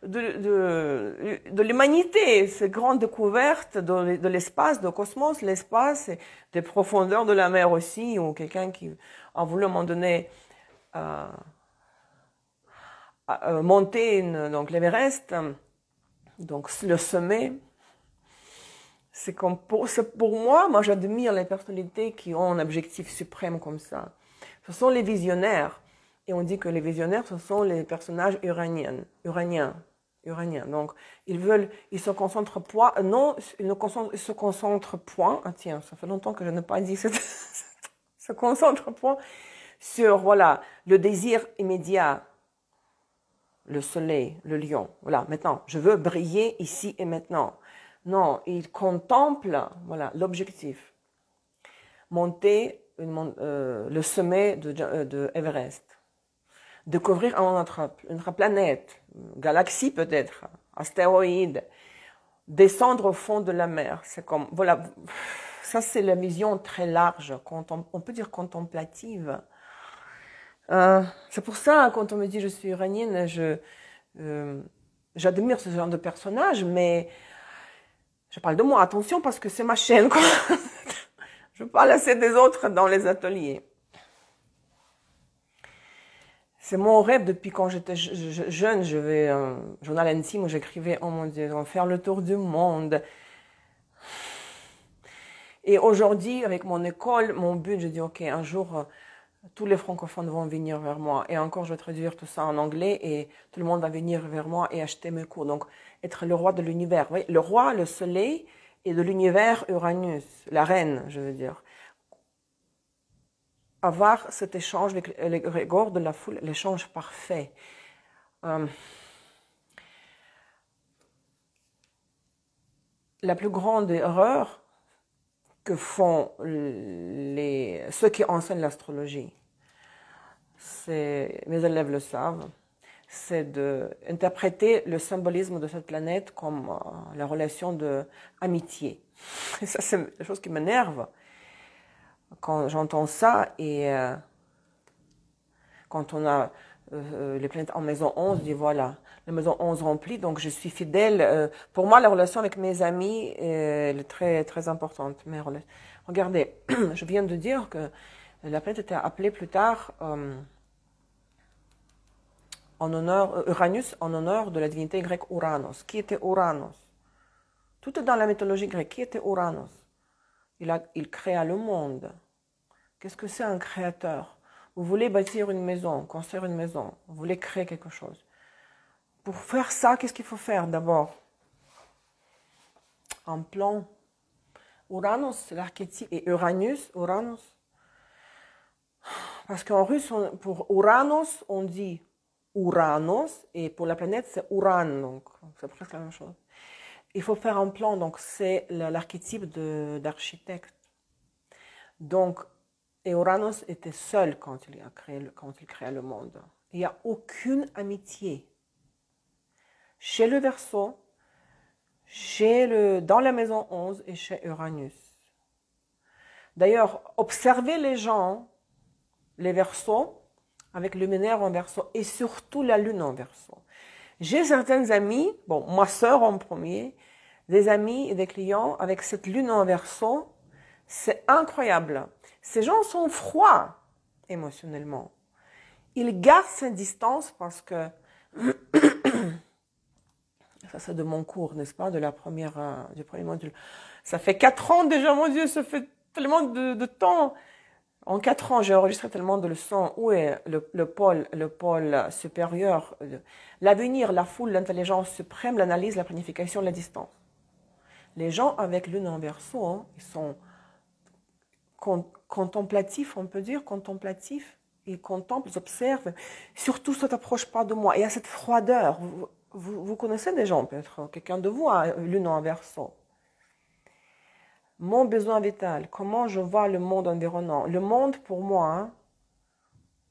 de l'humanité, ces grandes découvertes de l'espace, du cosmos, l'espace, et des profondeurs de la mer aussi, ou quelqu'un qui a voulu à un moment donné monter donc l'Everest, donc le sommet. C'est comme pour moi j'admire les personnalités qui ont un objectif suprême comme ça. Ce sont les visionnaires. Et on dit que les visionnaires, ce sont les personnages uraniens. Donc, ils se concentrent point, non, ils se concentrent point, ah tiens, ça fait longtemps que je n'ai pas dit ça, se concentrent point sur, voilà, le désir immédiat, le soleil, le lion. Voilà, maintenant, je veux briller ici et maintenant. Non, ils contemplent, voilà, l'objectif. Monter le sommet de Everest. Découvrir une planète, galaxie peut-être, astéroïde, descendre au fond de la mer. C'est comme, voilà, ça c'est la vision très large, on peut dire contemplative. C'est pour ça, quand on me dit je suis iranienne, j'admire ce genre de personnage, mais je parle de moi, attention, parce que c'est ma chaîne, quoi. Je ne veux pas laisser des autres dans les ateliers. C'est mon rêve depuis quand j'étais jeune. J'avais un journal intime où j'écrivais, oh mon Dieu, on va faire le tour du monde. Et aujourd'hui, avec mon école, mon but, je dis, ok, un jour, tous les francophones vont venir vers moi. Et encore, je vais traduire tout ça en anglais et tout le monde va venir vers moi et acheter mes cours. Donc, être le roi de l'univers. Oui, le roi, le soleil, et de l'univers Uranus, la reine, je veux dire. Avoir cet échange avec les regards de la foule, l'échange parfait. La plus grande erreur que font ceux qui enseignent l'astrologie, mes élèves le savent, c'est d'interpréter le symbolisme de cette planète comme la relation d'amitié. Et ça, c'est la chose qui m'énerve quand j'entends ça. Et quand on a les planètes en maison 11, je dis voilà, la maison 11 remplie, donc je suis fidèle. Pour moi, la relation avec mes amis est très, très importante. Regardez, je viens de dire que la planète était appelée plus tard en honneur, Uranus, en honneur de la divinité grecque Uranos. Qui était Uranos? Tout est dans la mythologie grecque. Qui était Uranos? Il créa le monde. Qu'est-ce que c'est un créateur? Vous voulez bâtir une maison, construire une maison, vous voulez créer quelque chose. Pour faire ça, qu'est-ce qu'il faut faire d'abord? Un plan. Uranos, c'est l'archétype. Et Uranus, Uranos. Parce qu'en russe, pour Uranos, on dit Uranos, et pour la planète, c'est Uran, donc c'est presque la même chose. Il faut faire un plan, donc c'est l'archétype d'architecte. Donc, et Uranos était seul quand il créa le monde. Il n'y a aucune amitié chez le Verseau, dans la maison 11 et chez Uranus. D'ailleurs, observez les gens, les Verseaux, avec le luminaire en Verseau et surtout la lune en Verseau. J'ai certaines amies, bon, ma sœur en premier, des amis et des clients avec cette lune en Verseau, c'est incroyable. Ces gens sont froids émotionnellement. Ils gardent cette distance parce que ça c'est de mon cours, n'est-ce pas, du premier module. Ça fait 4 ans déjà, mon Dieu, ça fait tellement de temps. En 4 ans, j'ai enregistré tellement de leçons. Où est le pôle supérieur? L'avenir, la foule, l'intelligence suprême, l'analyse, la planification, la distance. Les gens avec lune en Verseau, hein, ils sont contemplatifs, on peut dire, contemplatifs. Ils contemplent, ils observent. Surtout, ça ne t'approche pas de moi. Il y a cette froideur. Vous connaissez des gens, peut-être. Quelqu'un de vous a lune en Verseau. Mon besoin vital, comment je vois le monde environnant. Le monde, pour moi, hein,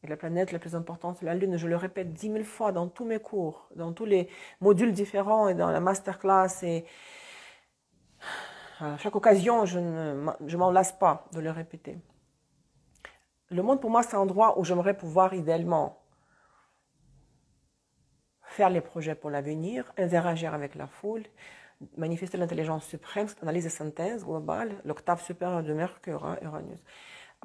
et la planète la plus importante, c'est la Lune. Je le répète 10 000 fois dans tous mes cours, dans tous les modules différents et dans la masterclass. Et à chaque occasion, je ne m'en lasse pas de le répéter. Le monde, pour moi, c'est un endroit où j'aimerais pouvoir idéalement faire les projets pour l'avenir, interagir avec la foule, manifester l'intelligence suprême, cette analyse de synthèse globale, l'octave supérieure de Mercure, hein, Uranus.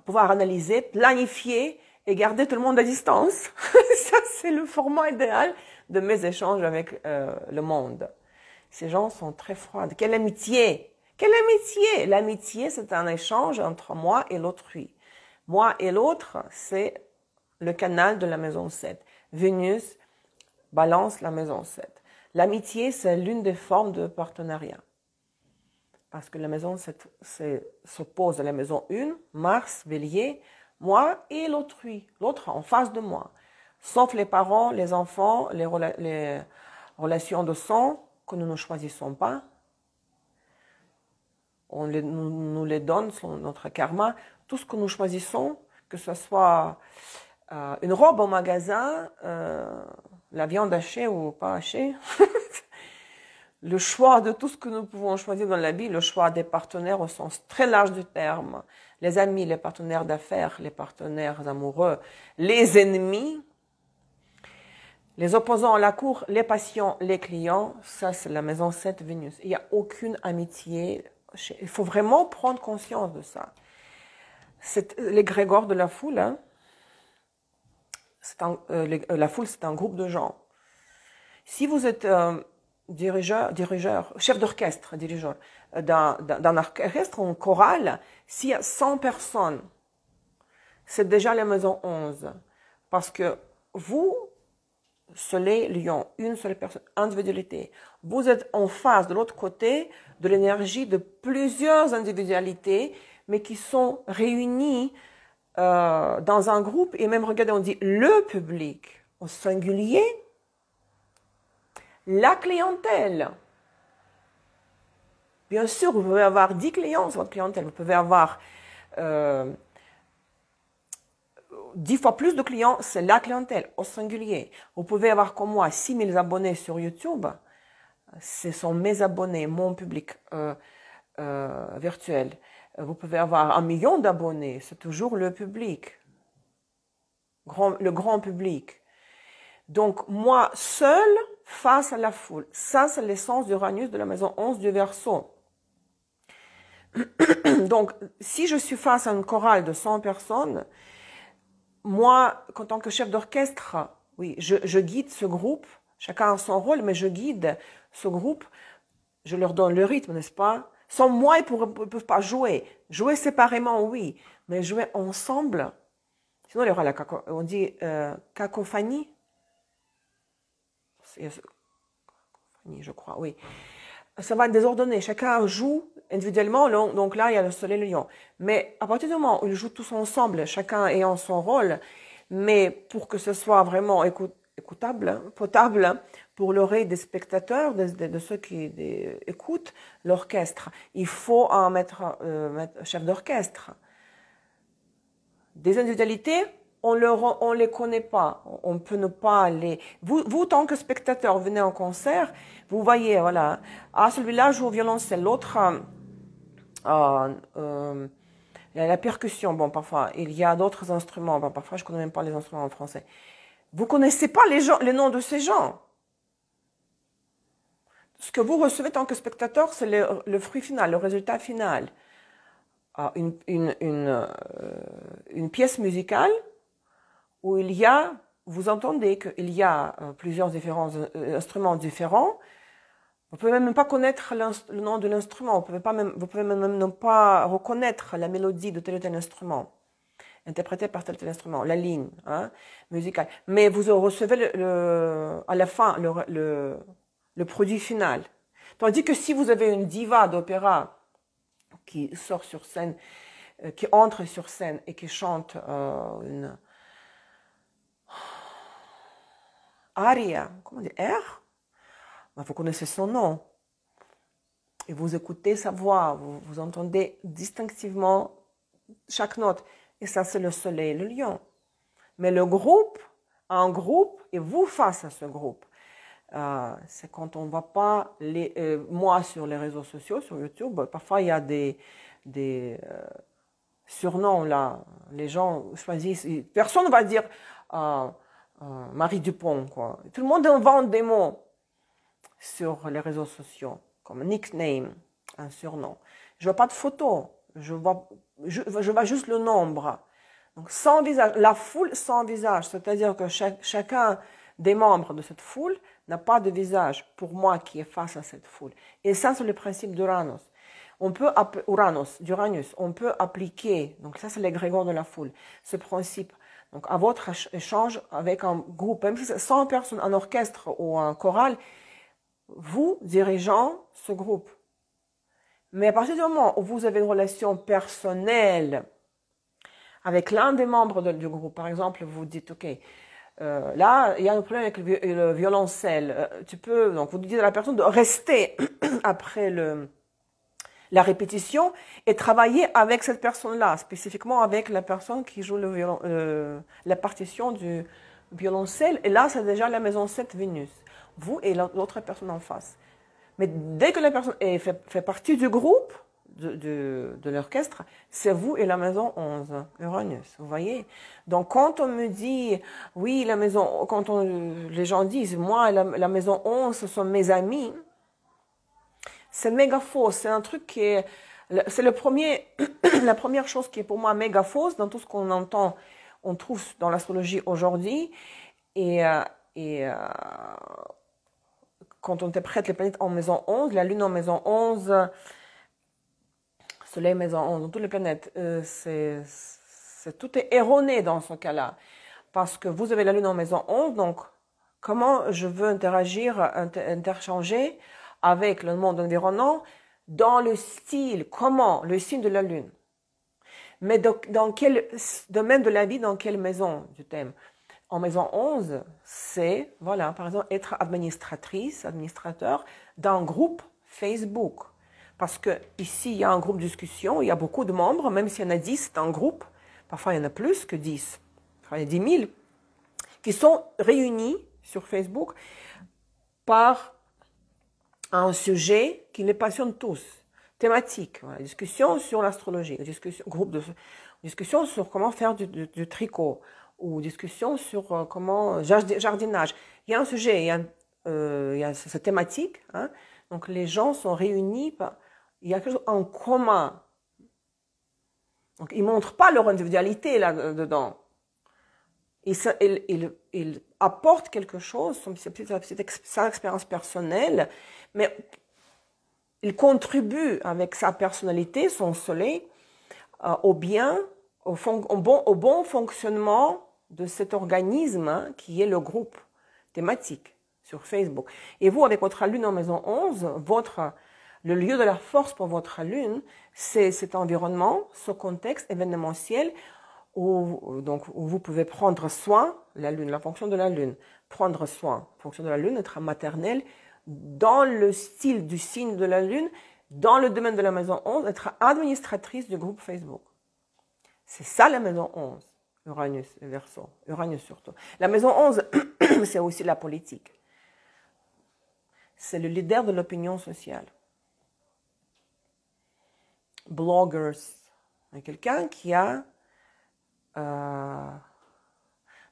Pouvoir analyser, planifier et garder tout le monde à distance. Ça, c'est le format idéal de mes échanges avec le monde. Ces gens sont très froids. Quelle amitié! Quelle amitié! L'amitié, c'est un échange entre moi et l'autrui. Moi et l'autre, c'est le canal de la maison 7. Vénus balance la maison 7. L'amitié, c'est l'une des formes de partenariat. Parce que la maison 7 s'oppose à la maison 1, Mars, Bélier, moi et l'autrui, l'autre en face de moi. Sauf les parents, les enfants, les relations de sang que nous ne choisissons pas. Nous les donne, sont notre karma. Tout ce que nous choisissons, que ce soit une robe au magasin, la viande hachée ou pas hachée, le choix de tout ce que nous pouvons choisir dans la vie, le choix des partenaires au sens très large du terme, les amis, les partenaires d'affaires, les partenaires amoureux, les ennemis, les opposants à la cour, les patients, les clients, ça c'est la maison 7 Vénus. Il n'y a aucune amitié, il faut vraiment prendre conscience de ça. L'égrégore de la foule, hein, la foule c'est un groupe de gens. Si vous êtes dirigeur, chef d'orchestre, dirigeur d'un orchestre, en chorale, s'il y a 100 personnes, c'est déjà la maison 11. Parce que vous, soleil, lion, une seule personne, individualité, vous êtes en face, de l'autre côté, de l'énergie de plusieurs individualités, mais qui sont réunies dans un groupe. Et même, regardez, on dit le public au singulier, la clientèle. Bien sûr, vous pouvez avoir 10 clients sur votre clientèle. Vous pouvez avoir 10 fois plus de clients, c'est la clientèle au singulier. Vous pouvez avoir comme moi 6 000 abonnés sur YouTube. Ce sont mes abonnés, mon public virtuel. Vous pouvez avoir 1 million d'abonnés. C'est toujours le public. Le grand public. Donc, moi, seul face à la foule. Ça, c'est l'essence d'Uranus de la maison 11 du Verseau. Donc, si je suis face à une chorale de 100 personnes, moi, en tant que chef d'orchestre, oui, je guide ce groupe. Chacun a son rôle, mais je guide ce groupe. Je leur donne le rythme, n'est-ce pas? Sans moi, ils ne peuvent pas jouer. Jouer séparément, oui, mais jouer ensemble. Sinon, il y aura on dit cacophonie. Je crois, oui. Ça va être désordonné. Chacun joue individuellement. Donc là, il y a le soleil et le lion. Mais à partir du moment où ils jouent tous ensemble, chacun ayant son rôle, mais pour que ce soit vraiment écoutable, potable pour l'oreille des spectateurs, de ceux qui écoutent l'orchestre, il faut un chef d'orchestre. Des individualités, on les connaît pas. On peut ne pas les... Vous, tant que spectateur, vous venez en concert, vous voyez, voilà. Ah, celui-là joue au violoncelle, l'autre, la percussion. Bon, parfois, il y a d'autres instruments. Bon, parfois, je connais même pas les instruments en français. Vous connaissez pas les noms de ces gens. Ce que vous recevez tant que spectateur, c'est le fruit final, le résultat final. Une pièce musicale où vous entendez qu'il y a plusieurs instruments différents. Vous pouvez même pas connaître le nom de l'instrument. Vous pouvez même ne pas reconnaître la mélodie de tel ou tel instrument. interprété par tel instrument, la ligne hein, musicale. Mais vous recevez à la fin le produit final. Tandis que si vous avez une diva d'opéra qui sort sur scène, qui entre sur scène et qui chante une aria, comment dire, air, vous connaissez son nom. Et vous écoutez sa voix, vous entendez distinctivement chaque note. Et ça, c'est le soleil et le lion. Mais le groupe, un groupe, et vous face à ce groupe, c'est quand on ne voit pas moi sur les réseaux sociaux, sur YouTube, parfois il y a des surnoms là. Les gens choisissent, personne ne va dire Marie Dupont, quoi. Tout le monde invente des mots sur les réseaux sociaux, comme nickname, un surnom. Je ne vois pas de photo, je vois juste le nombre. Donc sans visage, la foule sans visage, c'est-à-dire que chacun des membres de cette foule n'a pas de visage pour moi qui est face à cette foule. Et ça, c'est le principe d'Uranus. On peut d'Uranus, on peut appliquer, donc ça c'est l'égrégore de la foule, ce principe. Donc à votre échange avec un groupe, même si c'est 100 personnes, un orchestre ou un choral, vous dirigeant ce groupe. Mais à partir du moment où vous avez une relation personnelle avec l'un des membres du groupe, par exemple, vous dites, ok, là, il y a un problème avec le violoncelle. Donc vous dites à la personne de rester après la répétition et travailler avec cette personne-là, spécifiquement avec la personne qui joue la partition du violoncelle. Et là, c'est déjà la maison 7 Vénus. Vous et l'autre personne en face. Mais dès que la personne fait partie du groupe, de l'orchestre, c'est vous et la maison 11, Uranus, vous voyez. Donc quand on me dit, oui, les gens disent, moi, la maison 11, ce sont mes amis, c'est méga faux, c'est un truc c'est la première chose qui est pour moi méga fausse dans tout ce qu'on entend, on trouve dans l'astrologie aujourd'hui, et quand on interprète les planètes en maison 11, la lune en maison 11, Soleil maison 11, dans toutes les planètes, tout est erroné dans ce cas-là. Parce que vous avez la lune en maison 11, donc comment je veux interchanger avec le monde environnant dans le style, comment, le signe de la lune. Mais dans quel domaine de la vie, dans quelle maison du thème? En maison 11, c'est, voilà, par exemple, être administrateur d'un groupe Facebook. Parce que ici, il y a un groupe de discussion, il y a beaucoup de membres, même s'il y en a 10 dans le groupe, parfois il y en a plus que 10, parfois il y a 10 000, qui sont réunis sur Facebook par un sujet qui les passionne tous, thématique, voilà, discussion sur l'astrologie, discussion sur comment faire du tricot, ou discussion sur comment jardinage. Il y a un sujet, il y a cette thématique, hein, donc les gens sont réunis, il y a quelque chose en commun. Donc ils ne montrent pas leur individualité là-dedans. Ils apportent quelque chose, sa expérience personnelle, mais il contribue avec sa personnalité, son soleil, au bon fonctionnement de cet organisme hein, qui est le groupe thématique sur Facebook. Et vous, avec votre lune en maison 11, le lieu de la force pour votre lune, c'est cet environnement, ce contexte événementiel où vous pouvez prendre soin, la fonction de la lune, prendre soin, fonction de la lune, être maternelle, dans le style du signe de la lune, dans le domaine de la maison 11, être administratrice du groupe Facebook. C'est ça la maison 11, Uranus et Verseau, Uranus surtout. La maison 11, c'est aussi la politique. C'est le leader de l'opinion sociale. Bloggers. Il y a quelqu'un qui a, je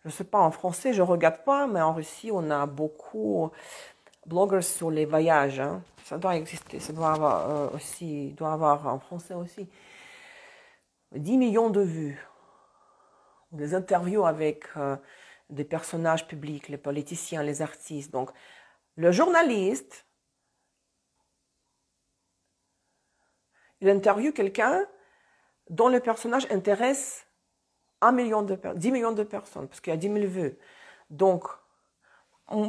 ne sais pas, en français, je ne regarde pas, mais en Russie, on a beaucoup bloggers sur les voyages. Hein. Ça doit exister, ça doit avoir aussi, doit avoir en français aussi. 10 millions de vues. Des interviews avec des personnages publics, les politiciens, les artistes. Donc, le journaliste, il interviewe quelqu'un dont le personnage intéresse 10 millions de personnes, parce qu'il y a 10 000 vues. Donc,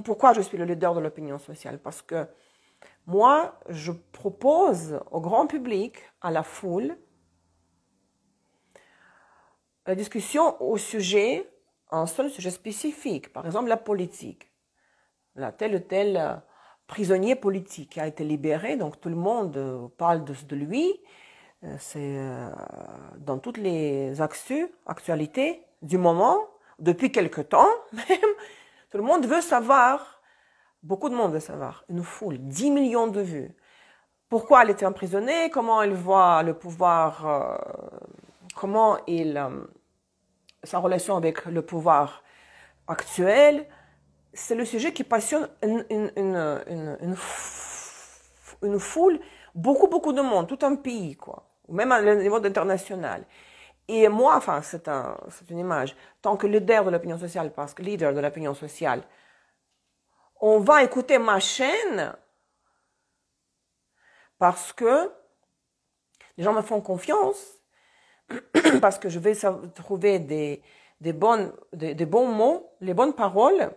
pourquoi je suis le leader de l'opinion sociale? Parce que moi, je propose au grand public, à la foule, la discussion au sujet, un seul sujet spécifique, par exemple la politique. Là, tel ou tel prisonnier politique qui a été libéré, donc tout le monde parle de lui, c'est dans toutes les actualités du moment, depuis quelque temps même, tout le monde veut savoir, beaucoup de monde veut savoir, une foule, 10 millions de vues. Pourquoi elle était emprisonnée, comment elle voit le pouvoir, comment sa relation avec le pouvoir actuel. C'est le sujet qui passionne une foule, beaucoup de monde, tout un pays, quoi, même à niveau international. Et moi, enfin, c'est une image, tant que leader de l'opinion sociale, parce que leader de l'opinion sociale, on va écouter ma chaîne parce que les gens me font confiance, parce que je vais trouver des bons mots, les bonnes paroles.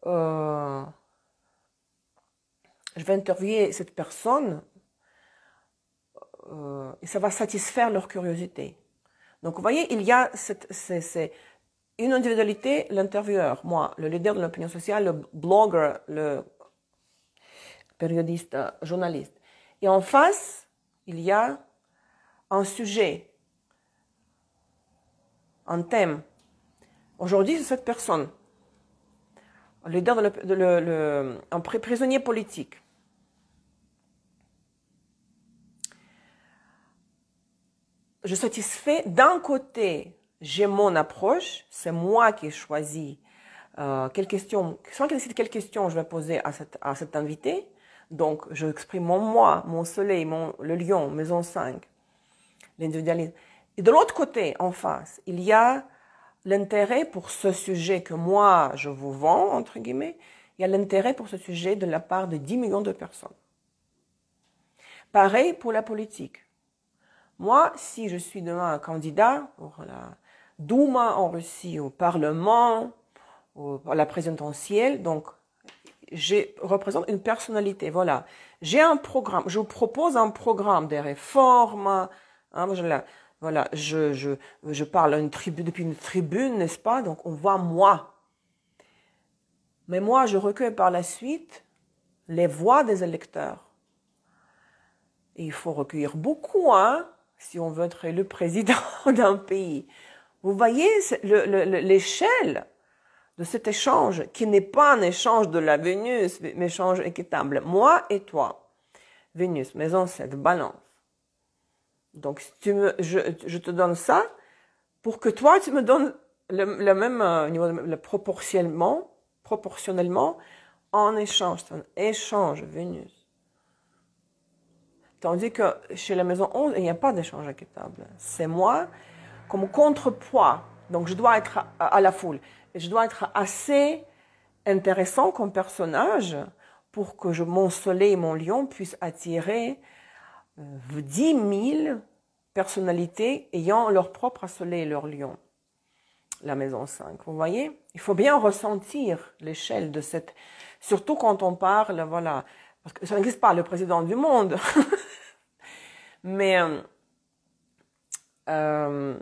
Je vais interviewer cette personne et ça va satisfaire leur curiosité. Donc, vous voyez, il y a une individualité, l'intervieweur, moi, le leader de l'opinion sociale, le blogueur, le périodiste, journaliste. Et en face, il y a un sujet, un thème. Aujourd'hui, c'est cette personne, le leader un prisonnier politique. Je satisfais d'un côté, j'ai mon approche, c'est moi qui ai choisi quelle question je vais poser à cet invité. Donc, je exprime mon moi, mon soleil, le lion, maison 5, l'individualisme. Et de l'autre côté, en face, il y a l'intérêt pour ce sujet que moi, je vous vends, entre guillemets, il y a l'intérêt pour ce sujet de la part de 10 millions de personnes. Pareil pour la politique. Moi, si je suis demain un candidat pour la Douma en Russie, au Parlement, à la présidentielle, donc je représente une personnalité, voilà. J'ai un programme, je vous propose un programme des réformes, hein, voilà, je parle depuis une tribune, n'est-ce pas? Donc on voit moi. Mais moi, je recueille par la suite les voix des électeurs. Et il faut recueillir beaucoup, hein, si on veut être élu président d'un pays. Vous voyez l'échelle de cet échange, qui n'est pas un échange de la Vénus, mais un échange équitable. Moi et toi, Vénus, maison 7, balance. Donc, je te donne ça pour que toi, tu me donnes le même niveau, proportionnellement, en échange. C'est un échange, Vénus. Tandis que chez la maison 11, il n'y a pas d'échange équitable. C'est moi comme contrepoids. Donc, je dois être à la foule. Et je dois être assez intéressant comme personnage pour que mon soleil et mon lion puissent attirer 10 000 personnalités ayant leur propre soleil et leur lion. La maison 5, vous voyez? Il faut bien ressentir l'échelle de cette... Surtout quand on parle, voilà, parce que ça n'existe pas, le président du monde. Mais le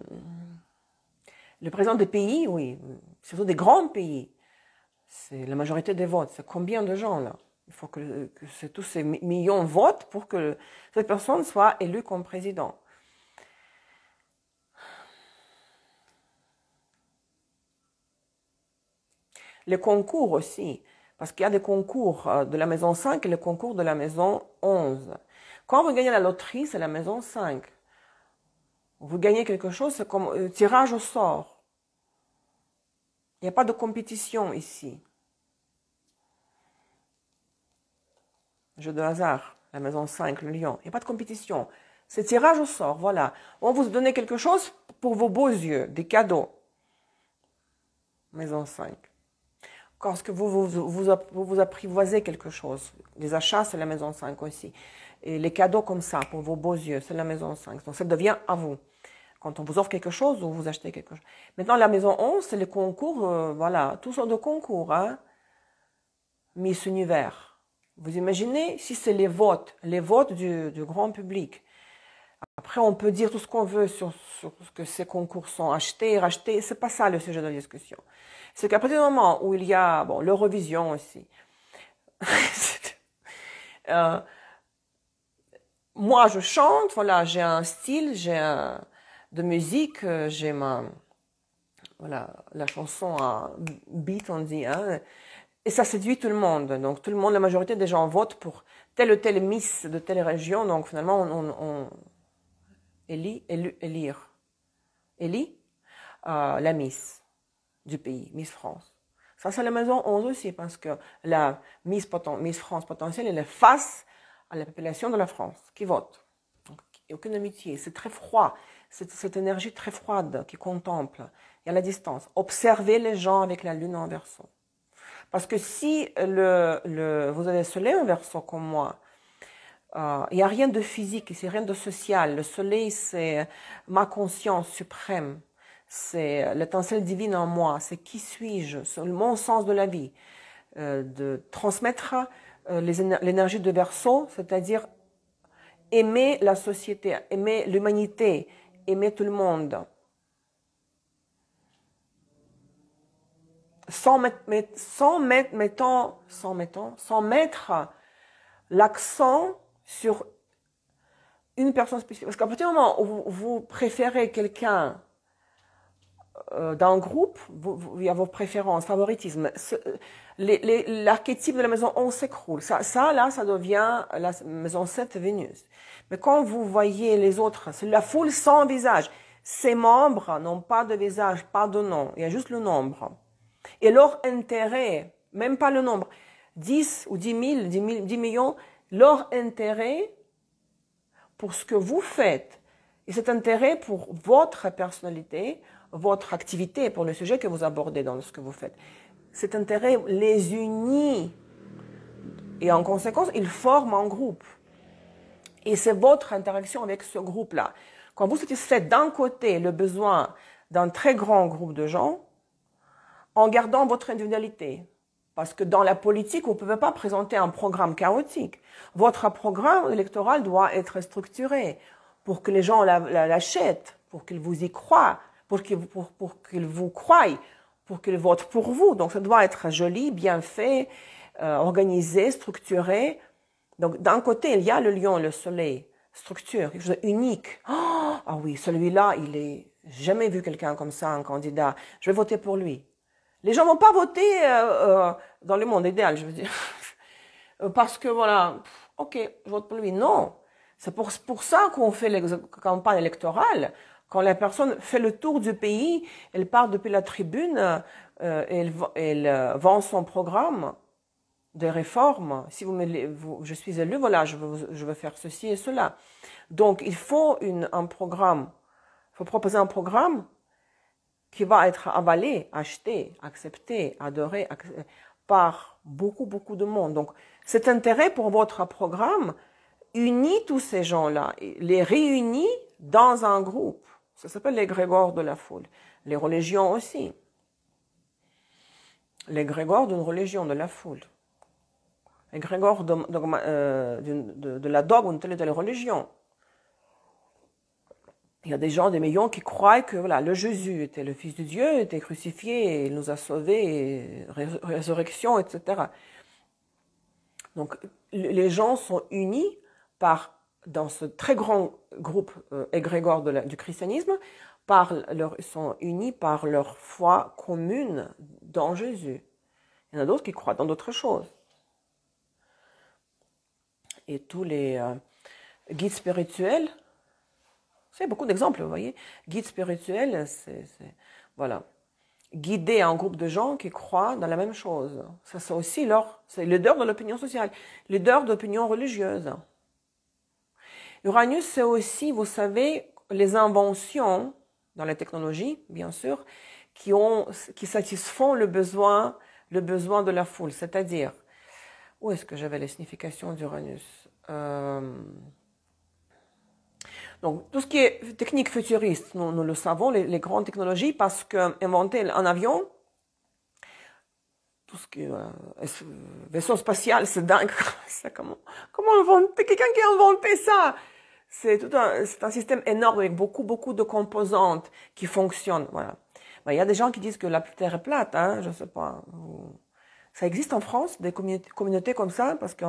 président des pays, oui, surtout des grands pays, c'est la majorité des votes. C'est combien de gens, là? Il faut que tous ces millions votent pour que cette personne soit élue comme président. Les concours aussi, parce qu'il y a des concours de la maison 5 et les concours de la maison 11. Quand vous gagnez la loterie, c'est la maison 5. Vous gagnez quelque chose, c'est comme tirage au sort. Il n'y a pas de compétition ici. Jeu de hasard, la maison 5, le lion. Il n'y a pas de compétition. C'est tirage au sort, voilà. On vous donne quelque chose pour vos beaux yeux, des cadeaux. Maison 5. Parce que vous apprivoisez quelque chose. Les achats, c'est la maison 5 aussi. Et les cadeaux comme ça, pour vos beaux yeux, c'est la maison 5. Donc ça devient à vous. Quand on vous offre quelque chose ou vous achetez quelque chose. Maintenant, la maison 11, c'est les concours, voilà, toutes sortes de concours, hein. Miss Univers. Vous imaginez si c'est les votes du grand public. Après, on peut dire tout ce qu'on veut sur ce que ces concours sont achetés, rachetés. C'est pas ça le sujet de la discussion. C'est qu'à partir du moment où il y a, bon, l'Eurovision aussi. Moi, je chante, voilà, j'ai un style, de musique, j'ai voilà, la chanson à beat, on dit, hein. Et ça séduit tout le monde. Donc, tout le monde, la majorité des gens votent pour telle ou telle Miss de telle région. Donc, finalement, on élit la Miss du pays, Miss France. Ça, c'est la maison 11 aussi, parce que la Miss France potentielle, elle est face à la population de la France qui vote. Donc, il n'y a aucune amitié. C'est très froid. C'est cette énergie très froide qui contemple. Il y a la distance. Observez les gens avec la lune en Verseau. Parce que si vous avez le soleil en Verseau comme moi, il n'y a rien de physique, il n'y a rien de social. Le soleil, c'est ma conscience suprême. C'est l'étincelle divine en moi. C'est qui suis-je? C'est mon sens de la vie. De transmettre l'énergie de Verseau, c'est-à-dire aimer la société, aimer l'humanité, aimer tout le monde. Sans mettre l'accent sur une personne spécifique. Parce qu'à partir du moment où vous préférez quelqu'un d'un groupe, il y a vos préférences, favoritisme. L'archétype de la maison 11 s'écroule. Ça, ça devient la maison 7 Vénus. Mais quand vous voyez les autres, c'est la foule sans visage. Ces membres n'ont pas de visage, pas de nom. Il y a juste le nombre. Et leur intérêt, même pas le nombre, 10 ou 10 000, 10 millions, leur intérêt pour ce que vous faites, et cet intérêt pour votre personnalité, votre activité, pour le sujet que vous abordez dans ce que vous faites, cet intérêt les unit. Et en conséquence, ils forment un groupe. Et c'est votre interaction avec ce groupe-là. Quand vous satisfaites d'un côté le besoin d'un très grand groupe de gens, en gardant votre individualité. Parce que dans la politique, vous ne pouvez pas présenter un programme chaotique. Votre programme électoral doit être structuré pour que les gens l'achètent, pour qu'ils vous y croient, pour qu'ils vous croient, pour qu'ils votent pour vous. Donc ça doit être joli, bien fait, organisé, structuré. Donc d'un côté, il y a le lion, le soleil, structure, quelque chose unique. Oh, ah oui, celui-là, il est jamais vu quelqu'un comme ça, un candidat. Je vais voter pour lui. Les gens vont pas voter dans le monde idéal, je veux dire. Parce que voilà, ok, je vote pour lui. Non, c'est pour ça qu'on fait les campagnes électorales. Quand la personne fait le tour du pays, elle part depuis la tribune, elle vend son programme de réforme. Si je suis élu, voilà, je veux faire ceci et cela. Donc, il faut un programme. Il faut proposer un programme qui va être avalé, acheté, accepté, adoré par beaucoup, beaucoup de monde. Donc, cet intérêt pour votre programme unit tous ces gens-là, les réunit dans un groupe. Ça s'appelle l'égrégore de la foule. Les religions aussi. L'égrégore d'une religion, de la foule. L'égrégore de la dogme d'une telle et telle religion. Il y a des gens, des millions qui croient que voilà, le Jésus était le Fils de Dieu, était crucifié, et il nous a sauvés, résurrection, etc. Donc les gens sont unis dans ce très grand groupe égrégore du christianisme, sont unis par leur foi commune dans Jésus. Il y en a d'autres qui croient dans d'autres choses. Et tous les guides spirituels, c'est beaucoup d'exemples, vous voyez. Guide spirituel, voilà. Guider un groupe de gens qui croient dans la même chose. Ça, c'est aussi c'est leader de l'opinion sociale, leader d'opinion religieuse. Uranus, c'est aussi, vous savez, les inventions dans la technologie, bien sûr, qui satisfont le besoin de la foule. C'est-à-dire, où est-ce que j'avais les significations d'Uranus? Donc, tout ce qui est technique futuriste, nous le savons, les grandes technologies, parce que inventer un avion, tout ce qui est vaisseau spatial, c'est dingue. Comment inventer? Quelqu'un qui a inventé ça? C'est un système énorme avec beaucoup de composantes qui fonctionnent. Voilà. Il y a des gens qui disent que la Terre est plate, hein, je sais pas. Ça existe en France, des communautés comme ça, parce que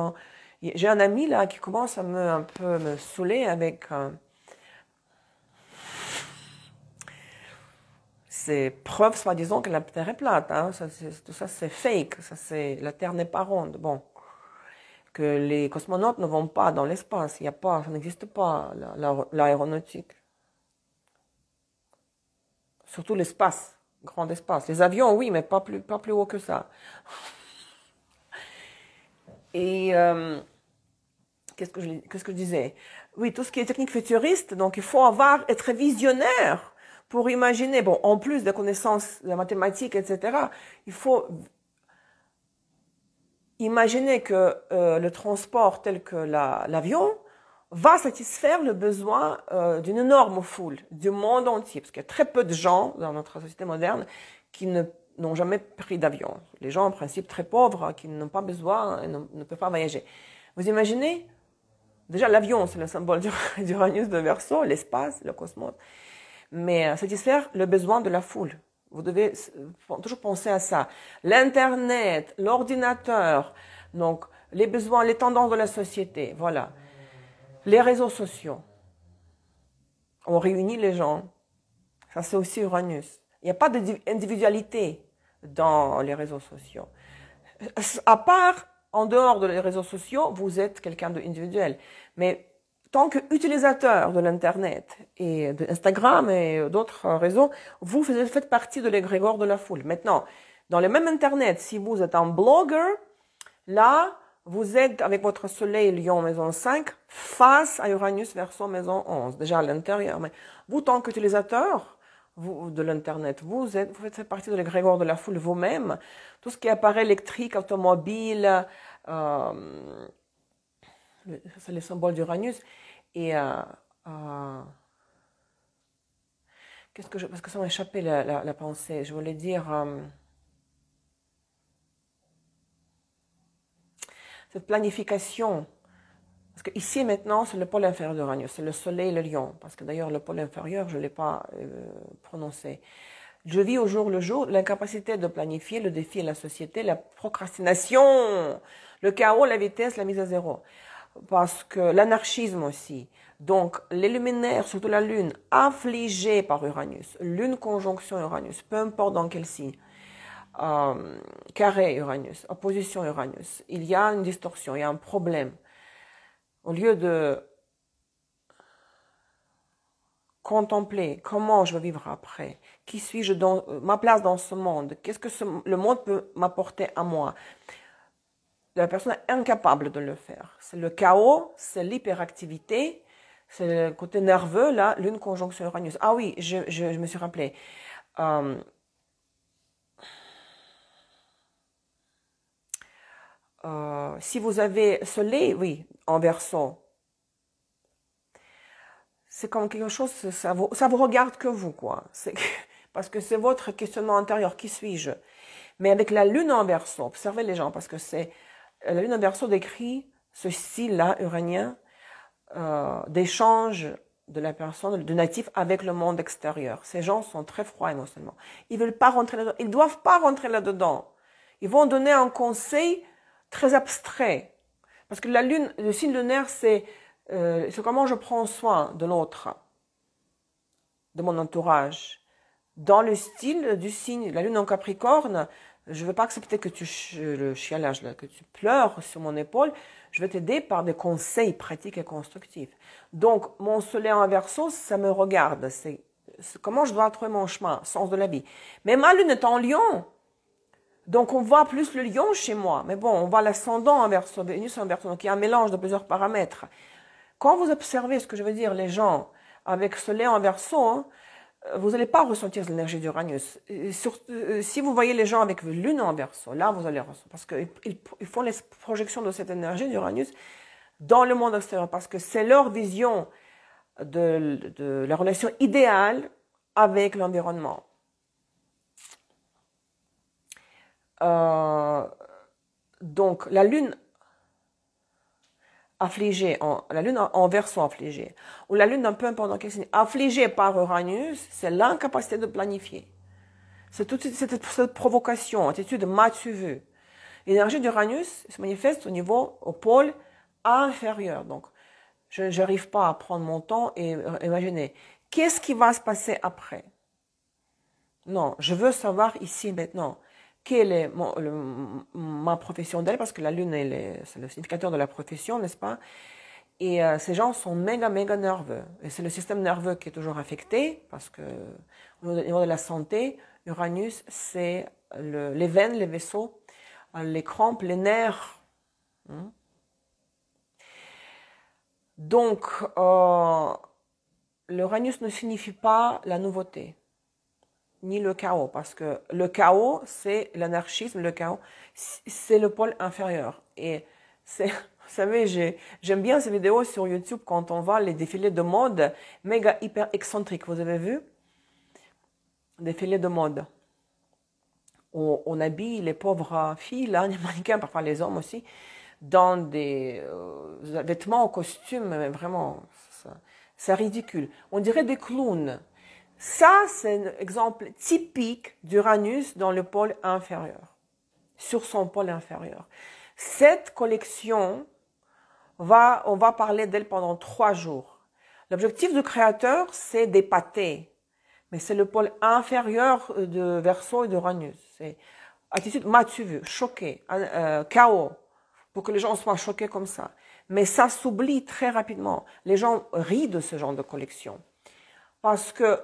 j'ai un ami là qui commence à un peu me saouler avec ces preuves, soi-disant, que la Terre est plate. Hein. Tout ça, c'est fake. La Terre n'est pas ronde. Bon. Que les cosmonautes ne vont pas dans l'espace. Ça n'existe pas, l'aéronautique. Surtout l'espace, grand espace. Les avions, oui, mais pas plus haut que ça. Et qu'est-ce que je disais? Oui, tout ce qui est technique futuriste, donc il faut être visionnaire pour imaginer, bon, en plus des connaissances de la mathématique, etc., il faut imaginer que le transport tel que l'avion va satisfaire le besoin d'une énorme foule du monde entier, parce qu'il y a très peu de gens dans notre société moderne qui n'ont jamais pris d'avion. Les gens, en principe, très pauvres, qui n'ont pas besoin et ne peuvent pas voyager. Vous imaginez? Déjà, l'avion, c'est le symbole d'Uranus de Verseau, l'espace, le cosmos. Mais satisfaire le besoin de la foule. Vous devez toujours penser à ça. L'Internet, l'ordinateur, donc les besoins, les tendances de la société, voilà. Les réseaux sociaux. On réunit les gens. Ça, c'est aussi Uranus. Il n'y a pas d'individualité dans les réseaux sociaux. À part, en dehors des réseaux sociaux, vous êtes quelqu'un d'individuel. Mais tant qu'utilisateur de l'Internet et d'Instagram et d'autres réseaux, vous faites partie de l'égrégore de la foule. Maintenant, dans le même Internet, si vous êtes un blogueur, là, vous êtes avec votre soleil Lion maison 5 face à Uranus Verseau maison 11, déjà à l'intérieur. Mais vous, tant qu'utilisateur de l'Internet, vous faites partie de l'égrégore de la foule vous-même. Tout ce qui est appareil électrique, automobile, c'est le symbole d'Uranus. Et parce que ça m'a échappé la pensée. Je voulais dire cette planification. Parce que ici maintenant, c'est le pôle inférieur d'Uranus, c'est le Soleil et le Lion. Parce que d'ailleurs, le pôle inférieur, je ne l'ai pas prononcé. Je vis au jour le jour l'incapacité de planifier, le défi à la société, la procrastination, le chaos, la vitesse, la mise à zéro. Parce que l'anarchisme aussi. Donc, les luminaires, surtout la Lune, affligée par Uranus, Lune conjonction Uranus, peu importe dans quel signe, carré Uranus, opposition Uranus, il y a une distorsion, il y a un problème. Au lieu de contempler comment je vais vivre après, qui suis-je dans ma place dans ce monde, qu'est-ce que le monde peut m'apporter à moi, la personne est incapable de le faire. C'est le chaos, c'est l'hyperactivité, c'est le côté nerveux, là, Lune conjonction Uranus. Ah oui, je me suis rappelé. Si vous avez Soleil, oui, en Verseau, c'est comme quelque chose, ça vous regarde que vous, quoi. Parce que c'est votre questionnement intérieur, qui suis-je? Mais avec la Lune en Verseau, observez les gens, parce que la Lune en Verseau décrit ce style-là, uranien, d'échange de la personne, du natif avec le monde extérieur. Ces gens sont très froids émotionnellement. Ils veulent pas rentrer là-dedans. Ils doivent pas rentrer là-dedans. Ils vont donner un conseil très abstrait. Parce que la Lune, le signe lunaire, c'est comment je prends soin de l'autre, de mon entourage. Dans le style du signe, la Lune en Capricorne, je ne veux pas accepter que le chialage, là, que tu pleures sur mon épaule. Je vais t'aider par des conseils pratiques et constructifs. Donc, mon Soleil en Verseau, ça me regarde. C'est comment je dois trouver mon chemin, sens de la vie. Mais ma Lune est en Lion. Donc, on voit plus le Lion chez moi. Mais bon, on voit l'ascendant en Verseau, Vénus en Verseau. Donc, il y a un mélange de plusieurs paramètres. Quand vous observez ce que je veux dire, les gens avec Soleil en Verseau, hein, vous n'allez pas ressentir l'énergie d'Uranus. Si vous voyez les gens avec Lune en Verseau, là, vous allez ressentir. Parce qu'ils font les projections de cette énergie d'Uranus dans le monde extérieur. Parce que c'est leur vision de la relation idéale avec l'environnement. Donc, la lune affligée, la lune en verso affligée, ou la lune, peu importe dans quel signe, affligée par Uranus, c'est l'incapacité de planifier. C'est toute cette provocation, attitude m'as-tu vu. L'énergie d'Uranus se manifeste au pôle inférieur. Donc, je n'arrive pas à prendre mon temps et imaginer. Qu'est-ce qui va se passer après? Non, je veux savoir ici maintenant quelle est ma profession d'elle, parce que la lune, c'est le significateur de la profession, n'est-ce pas? Et ces gens sont méga nerveux. Et c'est le système nerveux qui est toujours affecté, parce que au niveau de la santé, Uranus, c'est les veines, les vaisseaux, les crampes, les nerfs. Donc, l'Uranus ne signifie pas la nouveauté, ni le chaos, parce que le chaos, c'est l'anarchisme, le chaos, c'est le pôle inférieur. Et c'est, vous savez, j'aime bien ces vidéos sur YouTube quand on voit les défilés de mode méga hyper excentriques. Vous avez vu? Défilés de mode. On habille les pauvres filles, là, les mannequins, parfois les hommes aussi, dans des vêtements, costumes, mais vraiment, c'est ridicule. On dirait des clowns. Ça, c'est un exemple typique d'Uranus dans le pôle inférieur, sur son pôle inférieur. Cette collection, on va parler d'elle pendant 3 jours. L'objectif du créateur, c'est d'épater. Mais c'est le pôle inférieur de Verseau et d'Uranus. C'est attitude, m'as-tu vu, choqué, chaos, pour que les gens soient choqués comme ça. Mais ça s'oublie très rapidement. Les gens rient de ce genre de collection. Parce que,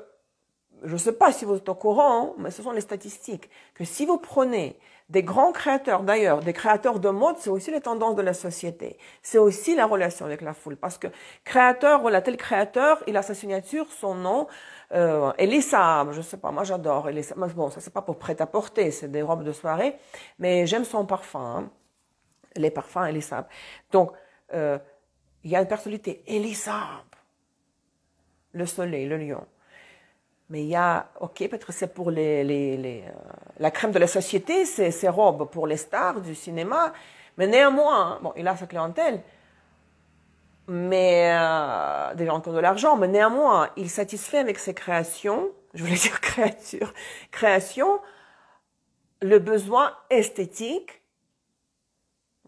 je ne sais pas si vous êtes au courant, mais ce sont les statistiques, que si vous prenez des grands créateurs, d'ailleurs, des créateurs de mode, c'est aussi les tendances de la société. C'est aussi la relation avec la foule. Parce que créateur, voilà, tel créateur, il a sa signature, son nom, Elisa, je sais pas, moi j'adore Elisa. Bon, ça c'est pas pour prêt-à-porter, c'est des robes de soirée, mais j'aime son parfum, hein. Les parfums Elisa. Donc, il y a une personnalité, Elisa, le soleil, le lion. Mais il y a, ok, peut-être c'est pour la crème de la société, ces robes pour les stars du cinéma, mais néanmoins, bon, il a sa clientèle, mais des gens qui ont de l'argent, mais néanmoins, il satisfait avec ses créations, je voulais dire création, le besoin esthétique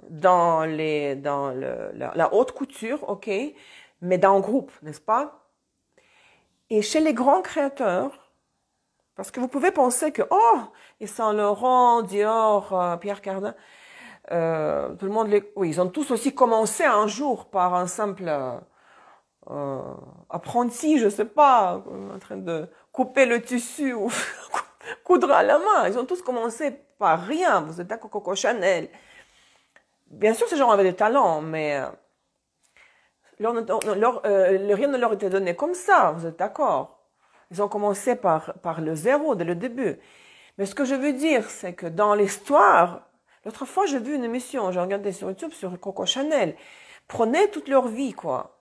dans la haute couture, ok, mais dans un groupe, n'est-ce pas? Et chez les grands créateurs, parce que vous pouvez penser que, oh, et Saint Laurent, Dior, Pierre Cardin, tout le monde oui, ils ont tous aussi commencé un jour par un simple apprenti, je sais pas, en train de couper le tissu ou coudre à la main. Ils ont tous commencé par rien. Vous êtes d'accord, Coco Chanel. Bien sûr, ces gens avaient des talents, mais rien ne leur était donné comme ça. Vous êtes d'accord? Ils ont commencé par le zéro, dès le début. Mais ce que je veux dire, c'est que dans l'histoire, l'autre fois, j'ai vu une émission, j'ai regardé sur YouTube sur Coco Chanel. Prenez toute leur vie, quoi.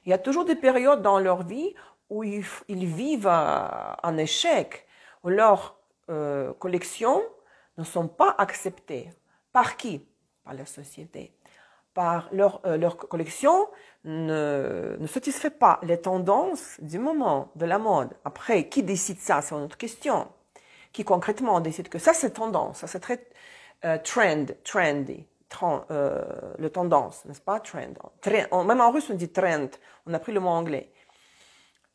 Il y a toujours des périodes dans leur vie où ils vivent un échec, où leurs collections ne sont pas acceptées. Par qui? Par la société. Par leur collection ne satisfait pas les tendances du moment, de la mode. Après, qui décide ça? C'est une autre question. Qui concrètement décide que ça c'est tendance, ça c'est très trendy, le tendance, n'est-ce pas? Trend. Même en russe on dit trend, on a pris le mot anglais.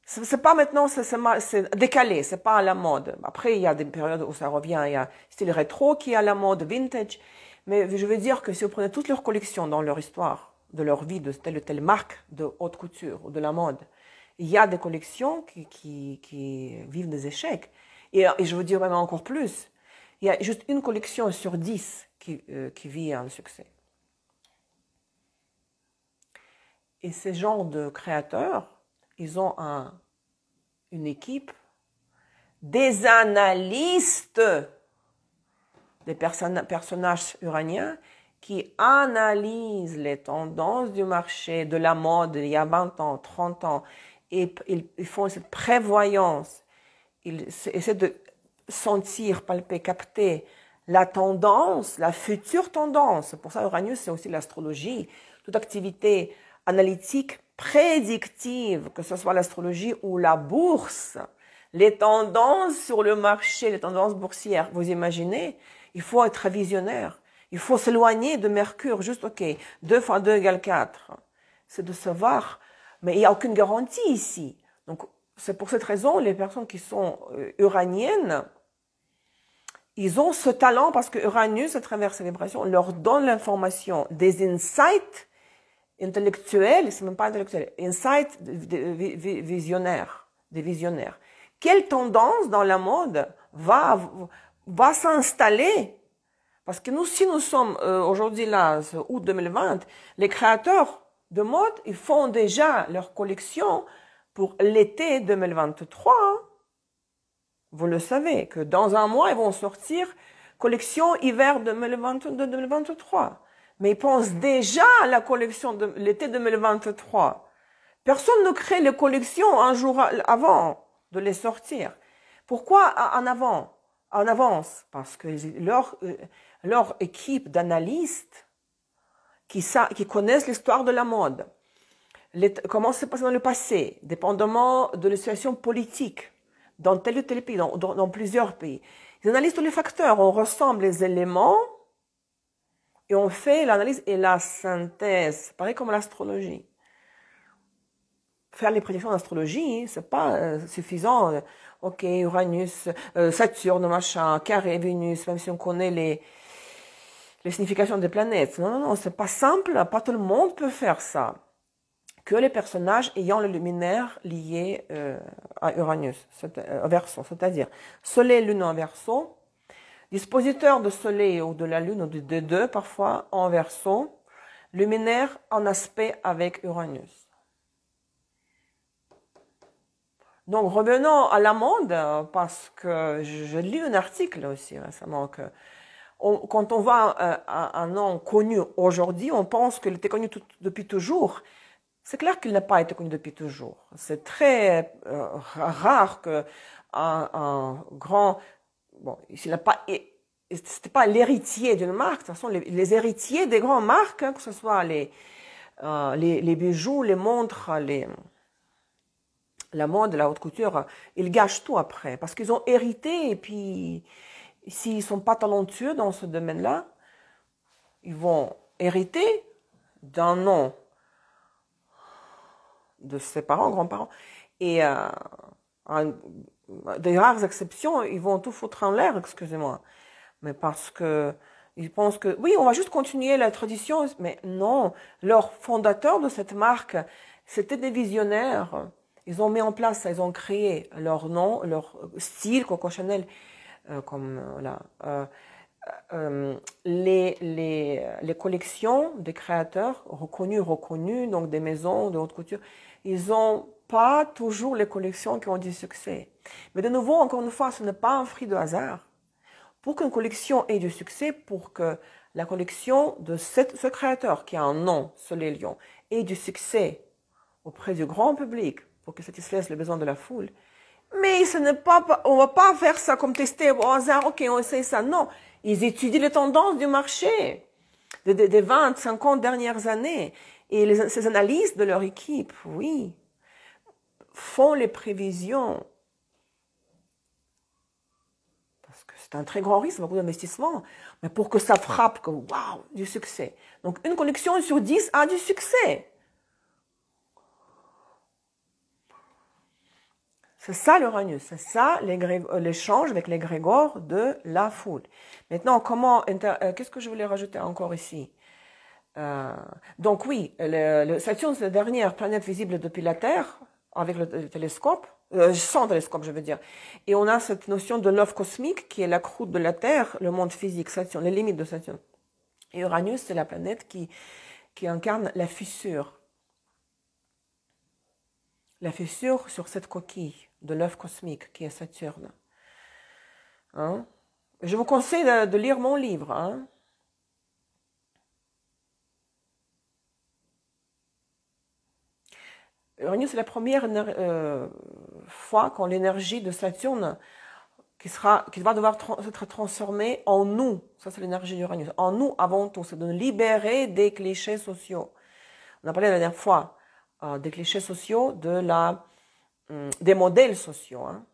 C'est pas maintenant, c'est décalé, c'est pas à la mode. Après il y a des périodes où ça revient, il y a style rétro qui est à la mode, vintage. Mais je veux dire que si vous prenez toutes leurs collections dans leur histoire, de leur vie, de telle ou telle marque de haute couture ou de la mode, il y a des collections qui vivent des échecs. Et je veux dire même encore plus, il y a juste une collection sur 10 qui vit un succès. Et ces genres de créateurs, ils ont une équipe, des analystes, des personnages uraniens qui analyse les tendances du marché, de la mode il y a 20 ans, 30 ans, et ils font cette prévoyance, ils essaient de sentir, palper, capter la tendance, la future tendance. Pour ça, Uranus, c'est aussi l'astrologie. Toute activité analytique prédictive, que ce soit l'astrologie ou la bourse, les tendances sur le marché, les tendances boursières, vous imaginez, il faut être visionnaire. Il faut s'éloigner de Mercure, juste, ok, 2 fois 2 égale 4. C'est de savoir, mais il n'y a aucune garantie ici. Donc, c'est pour cette raison, les personnes qui sont uraniennes, ils ont ce talent parce que Uranus, à travers ces vibrations, leur donne l'information, des insights intellectuels, c'est même pas intellectuel, insights visionnaires, des visionnaires. Quelle tendance dans la mode va s'installer? Parce que nous, si nous sommes aujourd'hui là, août 2020, les créateurs de mode, ils font déjà leur collection pour l'été 2023. Vous le savez, que dans un mois, ils vont sortir collection hiver 2022-2023. Mais ils pensent déjà à la collection de l'été 2023. Personne ne crée les collections un jour avant de les sortir. Pourquoi en avance? Parce que leur équipe d'analystes qui connaissent l'histoire de la mode, comment c'est passé dans le passé, dépendamment de la situation politique, dans tel ou tel pays, dans plusieurs pays. Ils analysent tous les facteurs, on ressemble les éléments et on fait l'analyse et la synthèse, pareil comme l'astrologie. Faire les prédictions d'astrologie, c'est pas suffisant. Ok, Uranus, Saturne, machin, carré, Vénus, même si on connaît les significations des planètes. Non, c'est pas simple, pas tout le monde peut faire ça. Que les personnages ayant le luminaire lié à Uranus, en Verseau, c'est-à-dire Soleil, Lune en Verseau, dispositeur de Soleil ou de la Lune, ou des deux parfois en Verseau, luminaire en aspect avec Uranus. Donc revenons à la mode, parce que je lis un article aussi récemment que quand on voit un nom connu aujourd'hui, on pense qu'il était connu depuis toujours. C'est clair qu'il n'a pas été connu depuis toujours. C'est très rare que un grand, bon, s'il n'a pas, c'était pas l'héritier d'une marque. De toute façon, les héritiers des grandes marques, hein, que ce soit les bijoux, les montres, la mode, la haute couture, ils gâchent tout après parce qu'ils ont hérité et puis s'ils sont pas talentueux dans ce domaine-là, ils vont hériter d'un nom de ses parents, grands-parents, et des rares exceptions, ils vont tout foutre en l'air, excusez-moi. Mais parce que ils pensent que, oui, on va juste continuer la tradition, mais non, leurs fondateurs de cette marque, c'était des visionnaires. Ils ont mis en place ça, ils ont créé leur nom, leur style, Coco Chanel, comme là. Les collections des créateurs reconnus, donc des maisons de haute couture, ils n'ont pas toujours les collections qui ont du succès. Mais de nouveau, encore une fois, ce n'est pas un fruit de hasard. Pour qu'une collection ait du succès, pour que la collection de ce créateur qui a un nom, Soleil Lion, ait du succès auprès du grand public, pour que satisfasse les besoins de la foule, mais ce n'est pas, on va pas faire ça comme tester au hasard, ok, on essaie ça. Non, ils étudient les tendances du marché des 20, 50 dernières années. Et ces analystes de leur équipe, oui, font les prévisions. Parce que c'est un très grand risque, beaucoup d'investissement. Mais pour que ça frappe, que waouh, du succès. Donc une collection sur 10 a du succès. C'est ça l'Uranus, c'est ça l'échange avec l'égrégore de la foule. Maintenant, qu'est-ce que je voulais rajouter encore ici? Donc oui, Saturne, c'est la dernière planète visible depuis la Terre, avec le télescope, sans télescope je veux dire. Et on a cette notion de l'œuf cosmique, qui est la croûte de la Terre, le monde physique, Saturne, les limites de Saturne. Et Uranus, c'est la planète qui incarne la fissure. La fissure sur cette coquille de l'œuf cosmique qui est Saturne. Hein? Je vous conseille de lire mon livre. Hein? Uranus, c'est la première fois quand l'énergie de Saturne qui va devoir être transformée en nous. Ça, c'est l'énergie d'Uranus. En nous, avant tout, c'est de nous libérer des clichés sociaux. On a parlé la dernière fois des clichés sociaux, des modèles sociaux. Hein.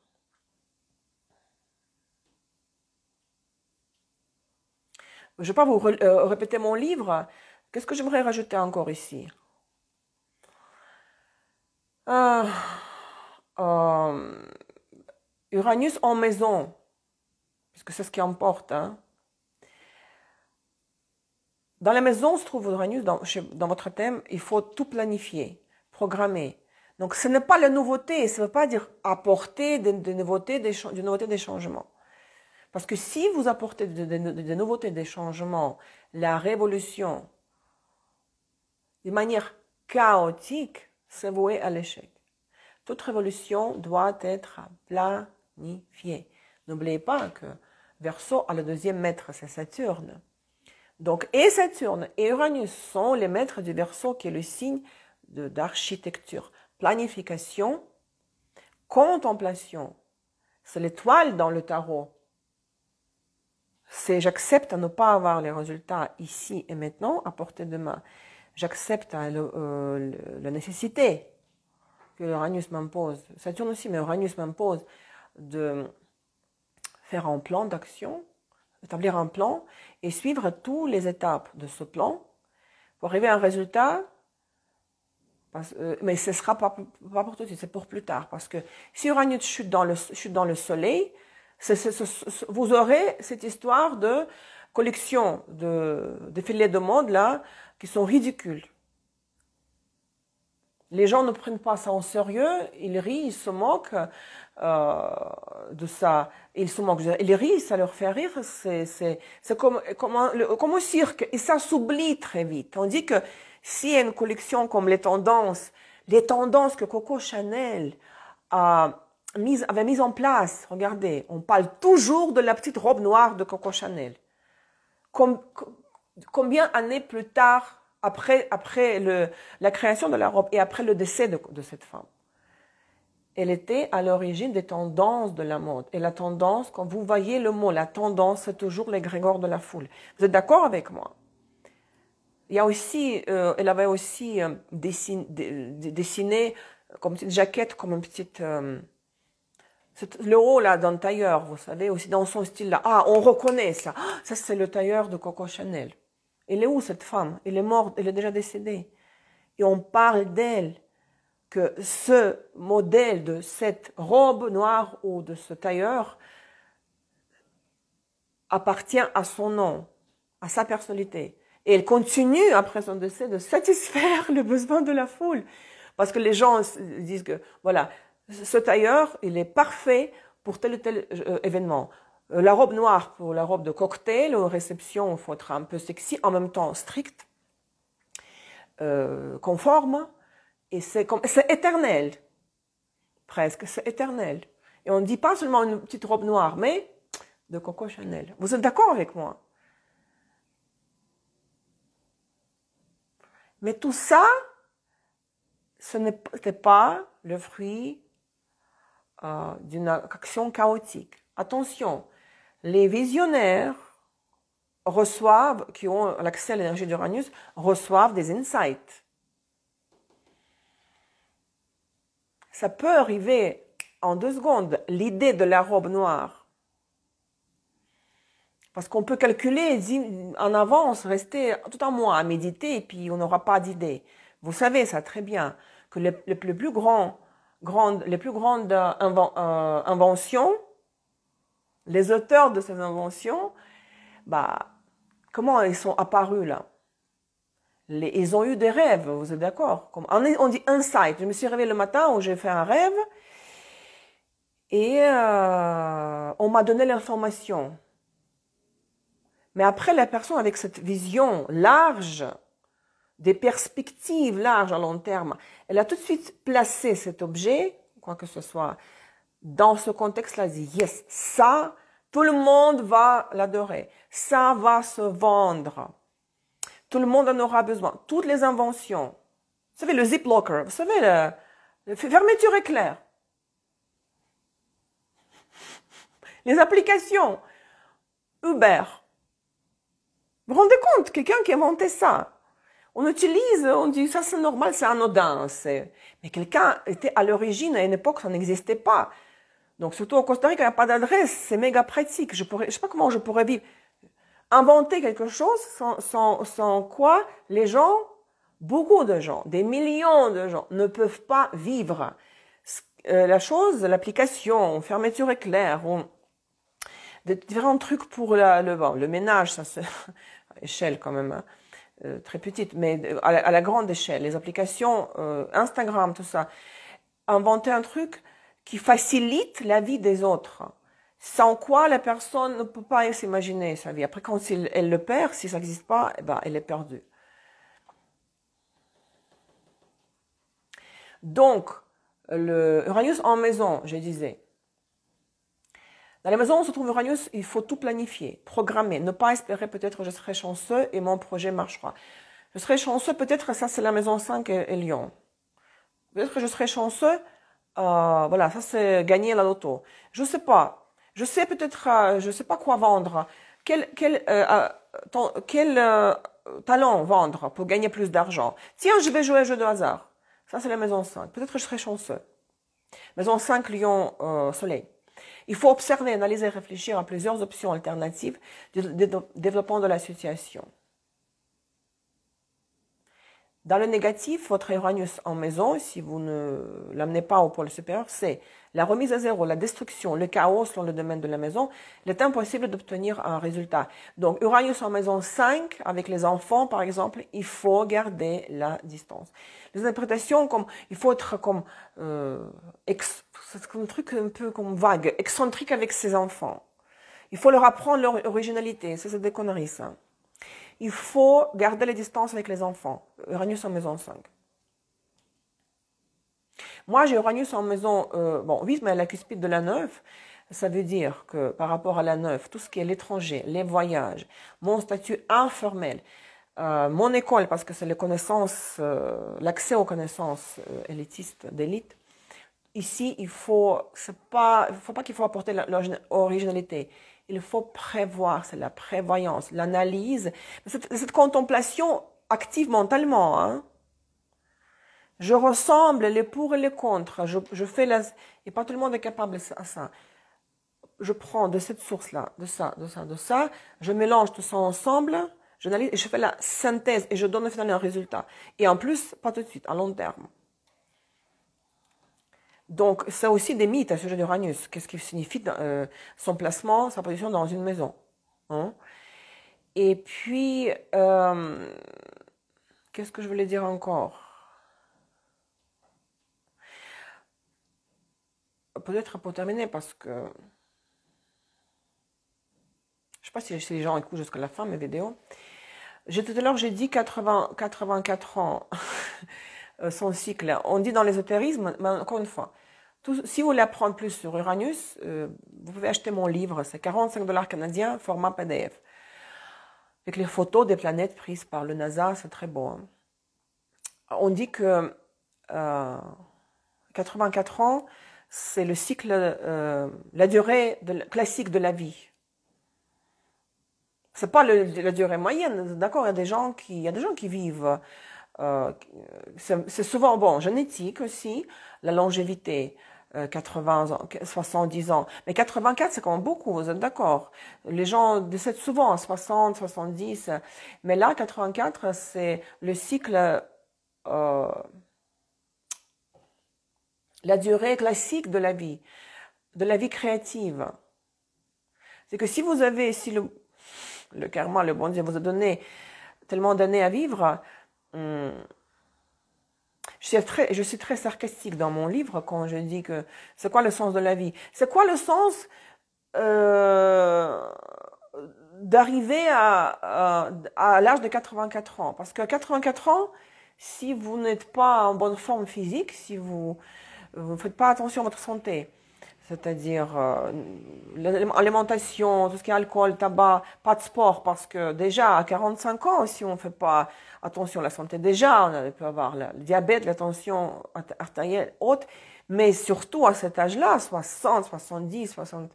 Je ne vais pas vous répéter mon livre. Qu'est-ce que j'aimerais rajouter encore ici? Uranus en maison, puisque c'est ce qui importe. Hein. Dans la maison se trouve Uranus, dans votre thème, il faut tout planifier, programmer. Donc ce n'est pas la nouveauté, ça ne veut pas dire apporter des nouveautés, des changements. Parce que si vous apportez des nouveautés, des changements, la révolution, de manière chaotique, c'est voué à l'échec. Toute révolution doit être planifiée. N'oubliez pas que Verseau a le deuxième maître, c'est Saturne. Donc, et Saturne et Uranus sont les maîtres du Verseau, qui est le signe d'architecture. Planification, contemplation. C'est l'étoile dans le tarot. C'est j'accepte à ne pas avoir les résultats ici et maintenant, à portée de main. J'accepte la nécessité que Uranus m'impose, Saturne aussi, mais Uranus m'impose de faire un plan d'action, établir un plan et suivre toutes les étapes de ce plan pour arriver à un résultat. Mais ce ne sera pas pour tout de suite, c'est pour plus tard. Parce que si Uranus chute dans le soleil, vous aurez cette histoire de collection de filets de monde là qui sont ridicules. Les gens ne prennent pas ça en sérieux, ils rient, ils se moquent de ça. Ils se moquent, ils rient, ça leur fait rire. C'est comme au cirque, et ça s'oublie très vite. Tandis que s'il y a une collection comme les tendances que Coco Chanel avait mises en place, regardez, on parle toujours de la petite robe noire de Coco Chanel. Combien d'années plus tard, après la création de la robe et après le décès de cette femme, elle était à l'origine des tendances de la mode. Et la tendance, quand vous voyez le mot, la tendance, c'est toujours l'égrégore de la foule. Vous êtes d'accord avec moi? Il y a aussi, elle avait aussi dessiné comme une petite jaquette, comme une petite... le haut là d'un tailleur, vous savez, aussi dans son style là. Ah, on reconnaît ça. Ça, c'est le tailleur de Coco Chanel. Elle est où cette femme? Elle est morte, elle est déjà décédée. Et on parle d'elle, que ce modèle de cette robe noire ou de ce tailleur appartient à son nom, à sa personnalité. Et elle continue, après son décès, de satisfaire le besoin de la foule. Parce que les gens disent que, voilà, ce tailleur, il est parfait pour tel ou tel événement. La robe noire pour la robe de cocktail, aux réceptions, il faut être un peu sexy, en même temps strict, conforme, et c'est éternel, presque, c'est éternel. Et on ne dit pas seulement une petite robe noire, mais de Coco Chanel. Vous êtes d'accord avec moi? Mais tout ça, ce n'était pas le fruit d'une action chaotique. Attention, les visionnaires qui ont l'accès à l'énergie d'Uranus, reçoivent des insights. Ça peut arriver en 2 secondes, l'idée de la robe noire. Parce qu'on peut calculer en avance, rester tout un mois à méditer et puis on n'aura pas d'idée. Vous savez ça très bien, que les plus grandes inventions, les auteurs de ces inventions, comment ils sont apparus là? Ils ont eu des rêves, vous êtes d'accord? On dit insight. Je me suis réveillée le matin où j'ai fait un rêve et on m'a donné l'information. Mais après, la personne avec cette vision large, des perspectives larges à long terme, elle a tout de suite placé cet objet, quoi que ce soit, dans ce contexte-là, elle dit yes, ça, tout le monde va l'adorer, ça va se vendre, tout le monde en aura besoin, toutes les inventions. Vous savez, le ziplocker, vous savez, Fermeture éclair. Les applications. Uber. Vous vous rendez compte, quelqu'un qui a inventé ça. On utilise, on dit ça c'est normal, c'est anodin. Mais quelqu'un était à l'origine, à une époque, ça n'existait pas. Donc surtout au Costa Rica, il n'y a pas d'adresse, c'est méga pratique. Je sais pas comment je pourrais vivre. Inventer quelque chose sans quoi les gens, beaucoup de gens, des millions de gens ne peuvent pas vivre. L'application, fermeture éclair, des différents trucs pour le ménage, ça c'est à échelle quand même, hein, très petite, mais à la grande échelle, les applications, Instagram, tout ça. Inventer un truc qui facilite la vie des autres, sans quoi la personne ne peut pas s'imaginer sa vie. Après, quand elle le perd, si ça n'existe pas, eh ben, elle est perdue. Donc, le Uranus en maison, je disais. Dans la maison où se trouve Uranus, il faut tout planifier, programmer, ne pas espérer peut-être je serai chanceux et mon projet marchera. Je serai chanceux, peut-être ça c'est la maison 5 et Lyon. Peut-être que je serai chanceux, voilà, ça c'est gagner la loto. Je sais pas. Je sais peut-être, je sais pas quoi vendre. Quel talent vendre pour gagner plus d'argent. Tiens, je vais jouer à un jeu de hasard. Ça c'est la maison 5. Peut-être que je serai chanceux. Maison 5, Lyon, Soleil. Il faut observer, analyser, réfléchir à plusieurs options alternatives de développement de la situation. Dans le négatif, votre Uranus en maison, si vous ne l'amenez pas au pôle supérieur, c'est la remise à zéro, la destruction, le chaos dans le domaine de la maison. Il est impossible d'obtenir un résultat. Donc, Uranus en maison 5, avec les enfants, par exemple, il faut garder la distance. Les interprétations, comme, il faut être comme, c'est un truc un peu comme vague, excentrique avec ses enfants. Il faut leur apprendre leur originalité. Ça, c'est des conneries, ça. Il faut garder les distances avec les enfants. Uranus en maison 5. Moi, j'ai Uranus en maison 8, mais à la cuspide de la 9. Ça veut dire que par rapport à la 9, tout ce qui est l'étranger, les voyages, mon statut informel, mon école, parce que c'est les connaissances, l'accès aux connaissances élitistes, d'élite. Ici, il faut pas qu'il faut apporter l'originalité. Il faut prévoir, c'est la prévoyance, l'analyse, cette contemplation active mentalement. Hein. Je ressemble les pour et les contre. Je fais et pas tout le monde est capable à ça. Je prends de cette source-là, de ça, je mélange tout ça ensemble, j'analyse et je fais la synthèse et je donne finalement un résultat. Et en plus, pas tout de suite, à long terme. Donc, c'est aussi des mythes à ce sujet d'Uranus. Qu'est-ce qui signifie son placement, sa position dans une maison. Hein? Et puis, qu'est-ce que je voulais dire encore? Peut-être pour terminer, parce que je ne sais pas si les gens écoutent jusqu'à la fin mes vidéos. Tout à l'heure, j'ai dit 84 ans, son cycle. On dit dans l'ésotérisme, mais encore une fois, si vous voulez apprendre plus sur Uranus, vous pouvez acheter mon livre, c'est 45 $ canadiens, format PDF. Avec les photos des planètes prises par le NASA, c'est très beau. Hein. On dit que 84 ans, c'est le cycle, la durée classique de la vie. C'est pas la durée moyenne, d'accord, il y a des gens qui vivent, c'est souvent, bon, génétique aussi, la longévité, 80 ans, 70 ans, mais 84 c'est quand même beaucoup, vous êtes d'accord, les gens décèdent souvent à 60, 70, mais là, 84 c'est le cycle, la durée classique de la vie créative. C'est que si vous avez, si le karma, le bon Dieu vous a donné tellement d'années à vivre. Je suis très sarcastique dans mon livre quand je dis que c'est quoi le sens de la vie? C'est quoi le sens d'arriver à l'âge de 84 ans? Parce qu'à 84 ans, si vous n'êtes pas en bonne forme physique, si vous ne faites pas attention à votre santé, c'est-à-dire l'alimentation, tout ce qui est alcool, tabac, pas de sport, parce que déjà à 45 ans, si on ne fait pas attention à la santé, déjà on peut avoir le diabète, la tension artérielle haute, mais surtout à cet âge-là, 60, 70, 60,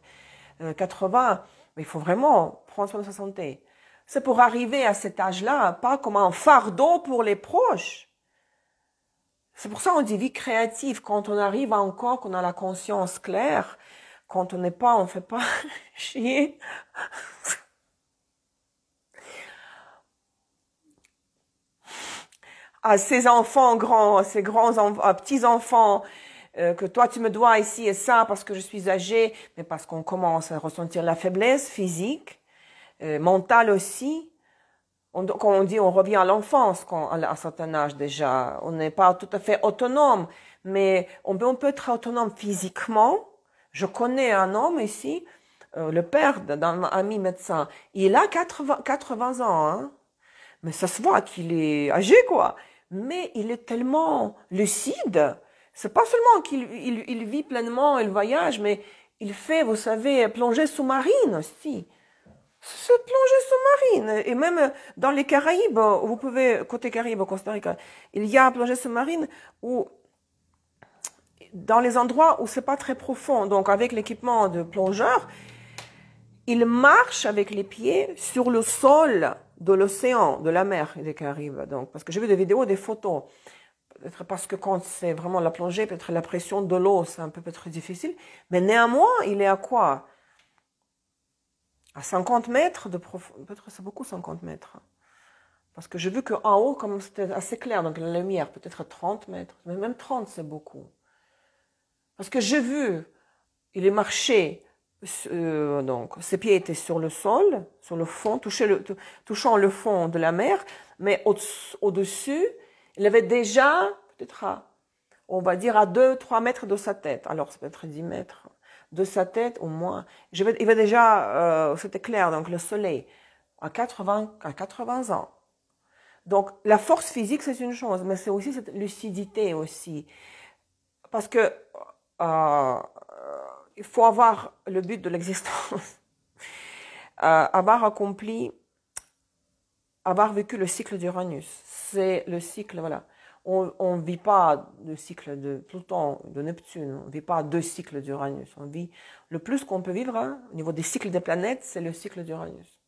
80, il faut vraiment prendre soin de sa santé. C'est pour arriver à cet âge-là, pas comme un fardeau pour les proches. C'est pour ça qu'on dit vie créative, quand on arrive encore, qu'on a la conscience claire, quand on n'est pas, on fait pas chier. À ces enfants grands, ces petits-enfants, que toi tu me dois ici et ça parce que je suis âgée, mais parce qu'on commence à ressentir la faiblesse physique, mentale aussi. Quand on dit on revient à l'enfance, à un certain âge déjà, on n'est pas tout à fait autonome, mais on peut être autonome physiquement. Je connais un homme ici, le père d'un ami médecin, il a 80 ans, hein, mais ça se voit qu'il est âgé, quoi. Mais il est tellement lucide. C'est pas seulement qu'il vit pleinement, il voyage, mais il fait, vous savez, plongée sous-marine aussi. C'est plongée sous-marine. Et même dans les Caraïbes, vous pouvez, côté Caraïbes, Costa Rica, il y a plongée sous-marine où, dans les endroits où c'est pas très profond, donc avec l'équipement de plongeur, il marche avec les pieds sur le sol de l'océan, de la mer des Caraïbes. Donc, parce que j'ai vu des vidéos, des photos. Peut-être parce que quand c'est vraiment la plongée, peut-être la pression de l'eau, c'est un peu peut-être difficile. Mais néanmoins, il est à quoi? À 50 mètres de profondeur. Peut-être c'est beaucoup 50 mètres. Parce que j'ai vu qu'en haut, comme c'était assez clair, donc la lumière, peut-être 30 mètres. Mais même 30, c'est beaucoup. Parce que j'ai vu, il est marché, donc ses pieds étaient sur le sol, sur le fond, touchant le fond de la mer, mais au-dessus, il avait déjà, peut-être on va dire à 2-3 mètres de sa tête. Alors, ça peut être 10 mètres de sa tête au moins. Il avait déjà, c'était clair, donc le soleil, à 80 ans. Donc, la force physique, c'est une chose, mais c'est aussi cette lucidité aussi. Parce que il faut avoir le but de l'existence, avoir accompli, avoir vécu le cycle d'Uranus. C'est le cycle, voilà. On ne vit pas le cycle de Pluton, de Neptune, on ne vit pas 2 cycles d'Uranus. On vit le plus qu'on peut vivre, hein, au niveau des cycles des planètes, c'est le cycle d'Uranus.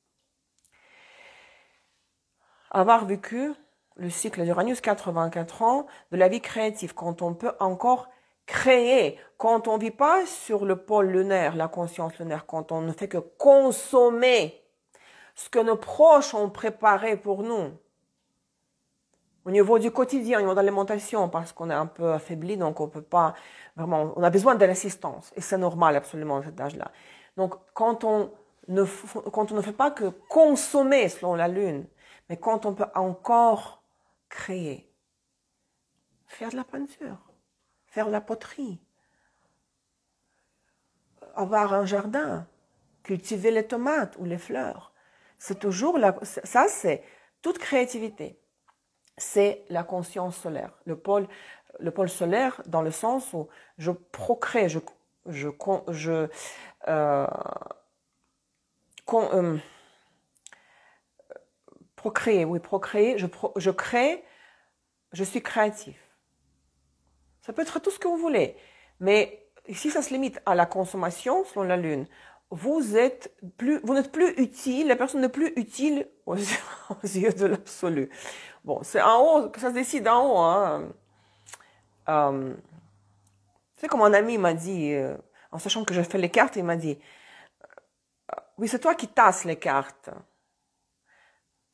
Avoir vécu le cycle d'Uranus, 84 ans, de la vie créative, quand on peut encore créer, quand on ne vit pas sur le pôle lunaire, la conscience lunaire, quand on ne fait que consommer ce que nos proches ont préparé pour nous. Au niveau du quotidien, au niveau de l'alimentation, parce qu'on est un peu affaibli, donc on peut pas vraiment, on a besoin de l'assistance. Et c'est normal, absolument, à cet âge-là. Donc, quand on ne fait pas que consommer selon la lune, mais quand on peut encore créer, faire de la peinture, faire de la poterie, avoir un jardin, cultiver les tomates ou les fleurs, c'est toujours ça c'est toute créativité. C'est la conscience solaire, le pôle solaire dans le sens où je procrée, je crée, je suis créatif. Ça peut être tout ce que vous voulez, mais si ça se limite à la consommation selon la lune, vous n'êtes plus utile, la personne n'est plus utile aux yeux de l'absolu. Bon, c'est en haut, que ça se décide en haut. Hein. C'est comme un ami m'a dit, en sachant que je fais les cartes, il m'a dit, oui, c'est toi qui tasses les cartes.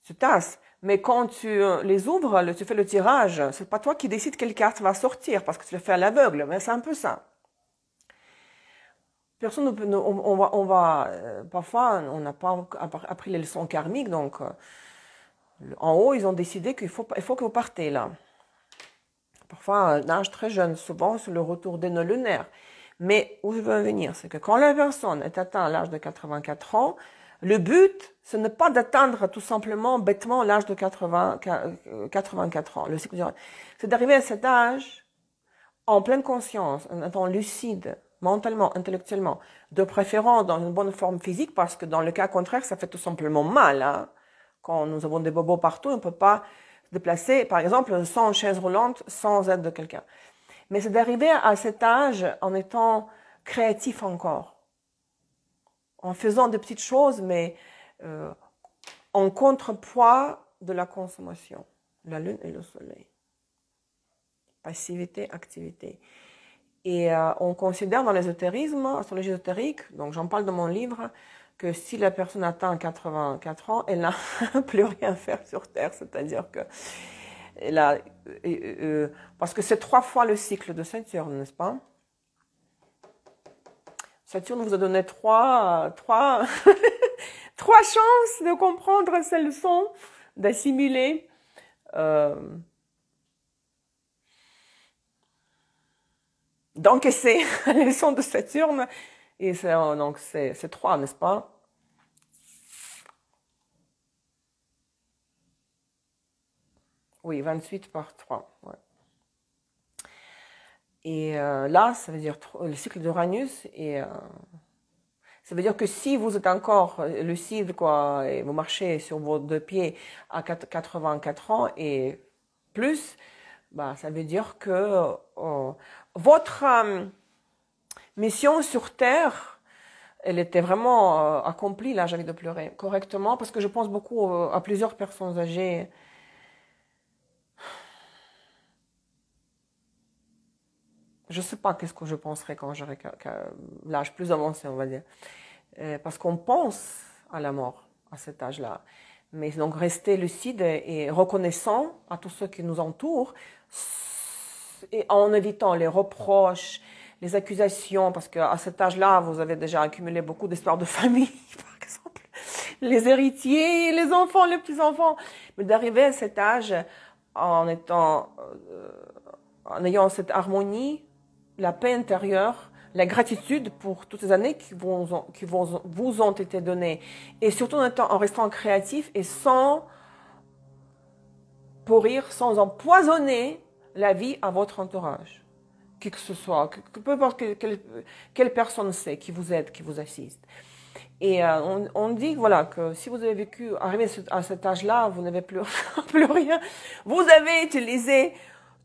Tu tasses, mais quand tu les ouvres, tu fais le tirage, c'est pas toi qui décides quelle carte va sortir, parce que tu le fais à l'aveugle, mais c'est un peu ça. Personne ne peut, parfois, on n'a pas appris les leçons karmiques, donc en haut, ils ont décidé qu'il faut que vous partez là. Parfois, à un âge très jeune, souvent sur le retour des nœuds lunaires. Mais où je veux en venir, c'est que quand la personne est atteinte à l'âge de 84 ans, le but, ce n'est pas d'atteindre tout simplement, bêtement, l'âge de 84 ans. C'est d'arriver à cet âge en pleine conscience, en étant lucide, mentalement, intellectuellement, de préférence dans une bonne forme physique, parce que dans le cas contraire, ça fait tout simplement mal. Hein. Quand nous avons des bobos partout, on ne peut pas se déplacer, par exemple, sans chaise roulante, sans aide de quelqu'un. Mais c'est d'arriver à cet âge en étant créatif encore, en faisant des petites choses, mais en contrepoids de la consommation, la lune et le soleil. Passivité, activité. Et on considère dans l'ésotérisme, astrologie ésotérique, donc j'en parle dans mon livre, que si la personne atteint 84 ans, elle n'a plus rien à faire sur Terre, c'est-à-dire que parce que c'est 3 fois le cycle de Saturne, n'est-ce pas? Saturne vous a donné 3 chances de comprendre ces leçons, d'assimiler. D'encaisser les leçons de Saturne, et donc c'est 3, n'est-ce pas? Oui, 28 par 3. Ouais. Et là, ça veut dire le cycle d'Uranus, et ça veut dire que si vous êtes encore lucide, quoi, et vous marchez sur vos 2 pieds à 84 ans et plus, bah, ça veut dire que votre mission sur Terre, elle était vraiment accomplie, là, j'ai envie de pleurer, correctement, parce que je pense beaucoup à plusieurs personnes âgées. Je ne sais pas qu'est-ce que je penserais quand j'aurai l'âge plus avancé, on va dire. Parce qu'on pense à la mort à cet âge-là. Mais donc rester lucide et reconnaissant à tous ceux qui nous entourent, et en évitant les reproches, les accusations, parce qu'à cet âge-là, vous avez déjà accumulé beaucoup d'histoires de famille, par exemple, les héritiers, les enfants, les petits-enfants. Mais d'arriver à cet âge en ayant cette harmonie, la paix intérieure, la gratitude pour toutes ces années qui vous ont été données. Et surtout en restant créatif et sans pourrir, sans empoisonner la vie à votre entourage. Qui que ce soit, peu importe quelle personne c'est qui vous aide, qui vous assiste. Et on dit voilà, que si vous avez arrivé à cet âge-là, vous n'avez plus rien. Vous avez utilisé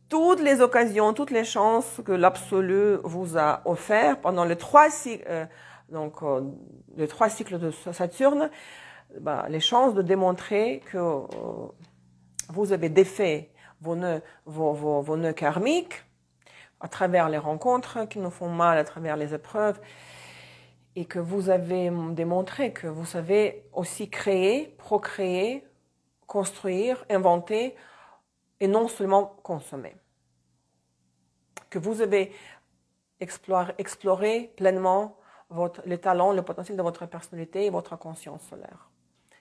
toutes les occasions, toutes les chances que l'absolu vous a offert pendant les 3 cycles de Saturne, les chances de démontrer que vous avez défait vos nœuds karmiques à travers les rencontres qui nous font mal, à travers les épreuves, et que vous avez démontré que vous savez aussi créer, procréer, construire, inventer, et non seulement consommer. Que vous avez exploré pleinement les talents, le potentiel de votre personnalité et votre conscience solaire.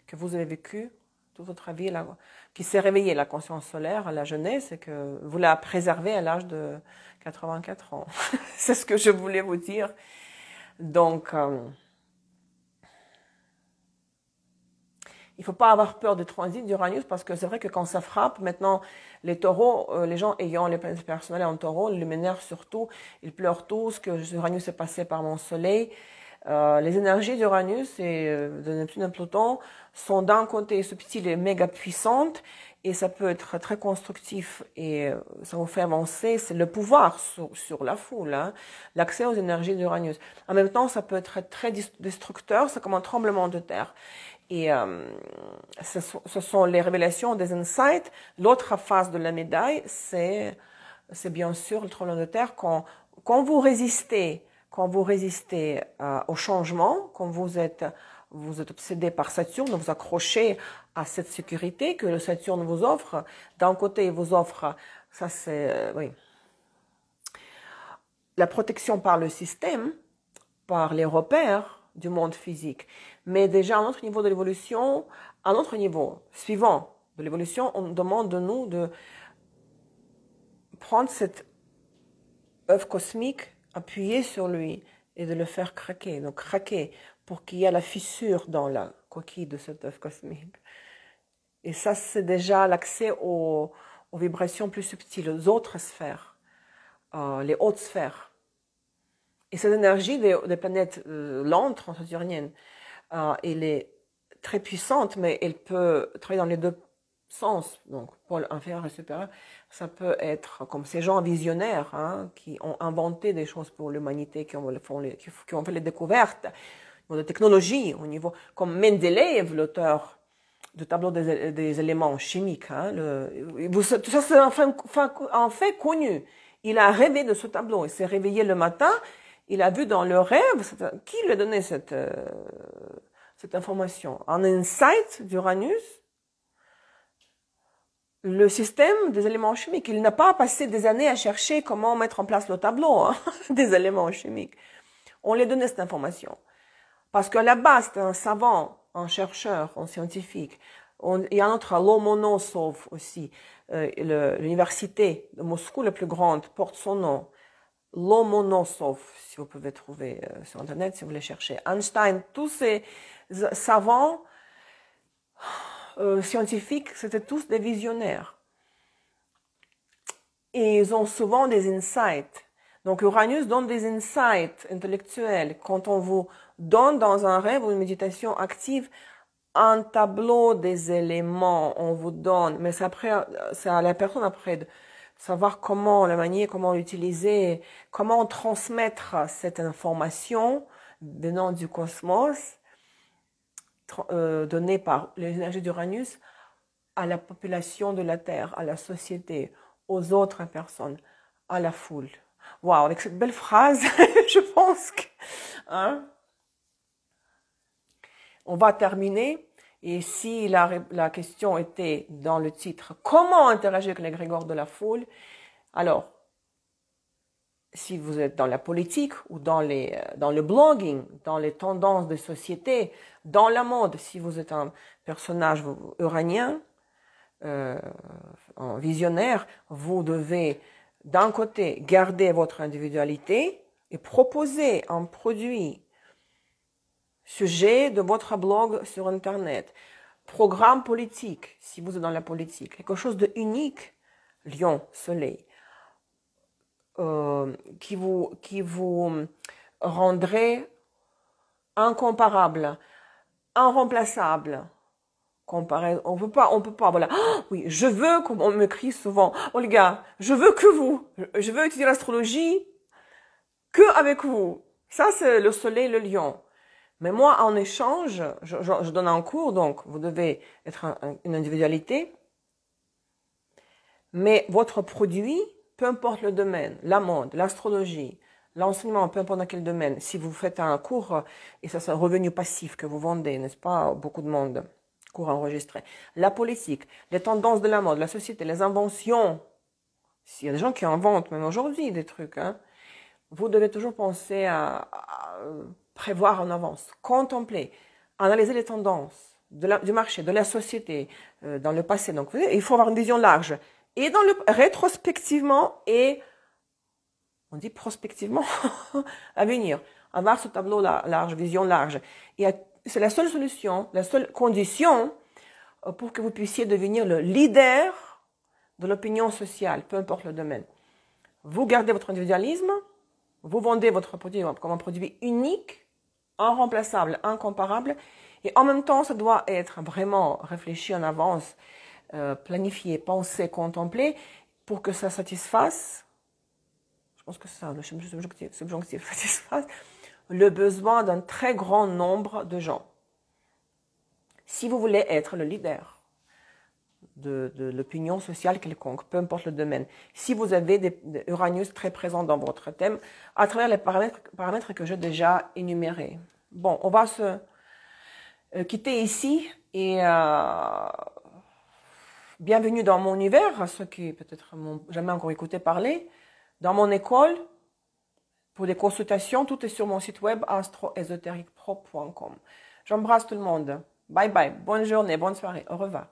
Que vous avez vécu toute votre vie, qui s'est réveillée la conscience solaire à la jeunesse et que vous la préservez à l'âge de 84 ans. C'est ce que je voulais vous dire. Donc, il ne faut pas avoir peur du transit d'Uranus parce que c'est vrai que quand ça frappe, maintenant, les taureaux, les gens ayant les planètes personnelles en taureau, les luminaires surtout, ils pleurent tous que Uranus est passé par mon soleil. Les énergies d'Uranus et de Neptune et Pluton sont d'un côté subtiles et méga puissantes et ça peut être très constructif et ça vous fait avancer. C'est le pouvoir sur la foule, hein, l'accès aux énergies d'Uranus. En même temps, ça peut être très destructeur, c'est comme un tremblement de terre. Et ce sont les révélations des insights. L'autre face de la médaille, c'est bien sûr le tremblement de terre. Quand vous résistez au changement, quand vous êtes obsédé par Saturne, vous accrochez à cette sécurité que le Saturne vous offre. D'un côté, il vous offre, ça c'est, oui, la protection par le système, par les repères du monde physique. Mais déjà, à un autre niveau de l'évolution, à un autre niveau suivant de l'évolution, on demande de nous de prendre cet œuf cosmique, appuyer sur lui et de le faire craquer. Donc craquer pour qu'il y ait la fissure dans la coquille de cet œuf cosmique. Et ça, c'est déjà l'accès aux vibrations plus subtiles, aux autres sphères, les hautes sphères. Et cette énergie des planètes lentes, transsaturniennes, elle est très puissante, mais elle peut travailler dans les deux sens, donc pôle inférieur et supérieur. Ça peut être comme ces gens visionnaires qui ont inventé des choses pour l'humanité, qui ont fait les découvertes de technologie au niveau, comme Mendeleïev, l'auteur du tableau des éléments chimiques. Tout ça, c'est un fait connu. Il a rêvé de ce tableau. Il s'est réveillé le matin. Il a vu dans le rêve, qui lui a donné cette information? Un insight d'Uranus, le système des éléments chimiques. Il n'a pas passé des années à chercher comment mettre en place le tableau des éléments chimiques. On lui a donné cette information. Parce qu'à la base, c'est un savant, un chercheur, un scientifique. Il y a un autre, Lomonosov aussi. L'université de Moscou, la plus grande, porte son nom. Lomonosov, si vous pouvez trouver sur Internet, si vous voulez chercher. Einstein, tous ces savants scientifiques, c'était tous des visionnaires. Et ils ont souvent des insights. Donc Uranus donne des insights intellectuels. Quand on vous donne dans un rêve ou une méditation active un tableau des éléments, on vous donne, mais c'est à la personne après de savoir comment la manier, comment l'utiliser, comment transmettre cette information venant du cosmos, donnée par les énergies d'Uranus, à la population de la Terre, à la société, aux autres personnes, à la foule. Waouh, avec cette belle phrase, je pense que... On va terminer. Et si la question était dans le titre « Comment interagir avec l'égrégore de la foule ?» Alors, si vous êtes dans la politique ou dans le blogging, dans les tendances de société, dans la mode, si vous êtes un personnage uranien, un visionnaire, vous devez d'un côté garder votre individualité et proposer un produit sujet de votre blog sur Internet, programme politique, si vous êtes dans la politique, quelque chose de unique, Lion, Soleil, qui vous rendrait incomparable, irremplaçable. On peut pas, voilà. Oh, oui, je veux, comme on me crie souvent, Olga, je veux je veux étudier l'astrologie que avec vous. Ça, c'est le Soleil, le Lion. Mais moi, en échange, je donne un cours, donc vous devez être une individualité. Mais votre produit, peu importe le domaine, la mode, l'astrologie, l'enseignement, peu importe dans quel domaine, si vous faites un cours, et ça c'est un revenu passif que vous vendez, n'est-ce pas, beaucoup de monde, cours enregistrés. La politique, les tendances de la mode, la société, les inventions. S'il y a des gens qui inventent, même aujourd'hui, des trucs, vous devez toujours penser à prévoir en avance, contempler, analyser les tendances du marché, de la société, dans le passé. Donc, vous voyez, il faut avoir une vision large. Et rétrospectivement et, on dit prospectivement, à venir. Avoir ce tableau large, vision large. Et c'est la seule solution, la seule condition pour que vous puissiez devenir le leader de l'opinion sociale, peu importe le domaine. Vous gardez votre individualisme, vous vendez votre produit comme un produit unique, irremplaçable, incomparable, et en même temps, ça doit être vraiment réfléchi en avance, planifié, pensé, contemplé, pour que ça satisfasse, je pense que c'est ça, le subjonctif satisfasse, le besoin d'un très grand nombre de gens. Si vous voulez être le leader de l'opinion sociale quelconque, peu importe le domaine, si vous avez des Uranus très présents dans votre thème, à travers les paramètres que j'ai déjà énumérés. Bon, on va se quitter ici et bienvenue dans mon univers, à ceux qui peut-être m'ont jamais encore écouté parler, dans mon école. Pour des consultations, tout est sur mon site web astroésotériquepro.com. J'embrasse tout le monde. Bye bye, bonne journée, bonne soirée, au revoir.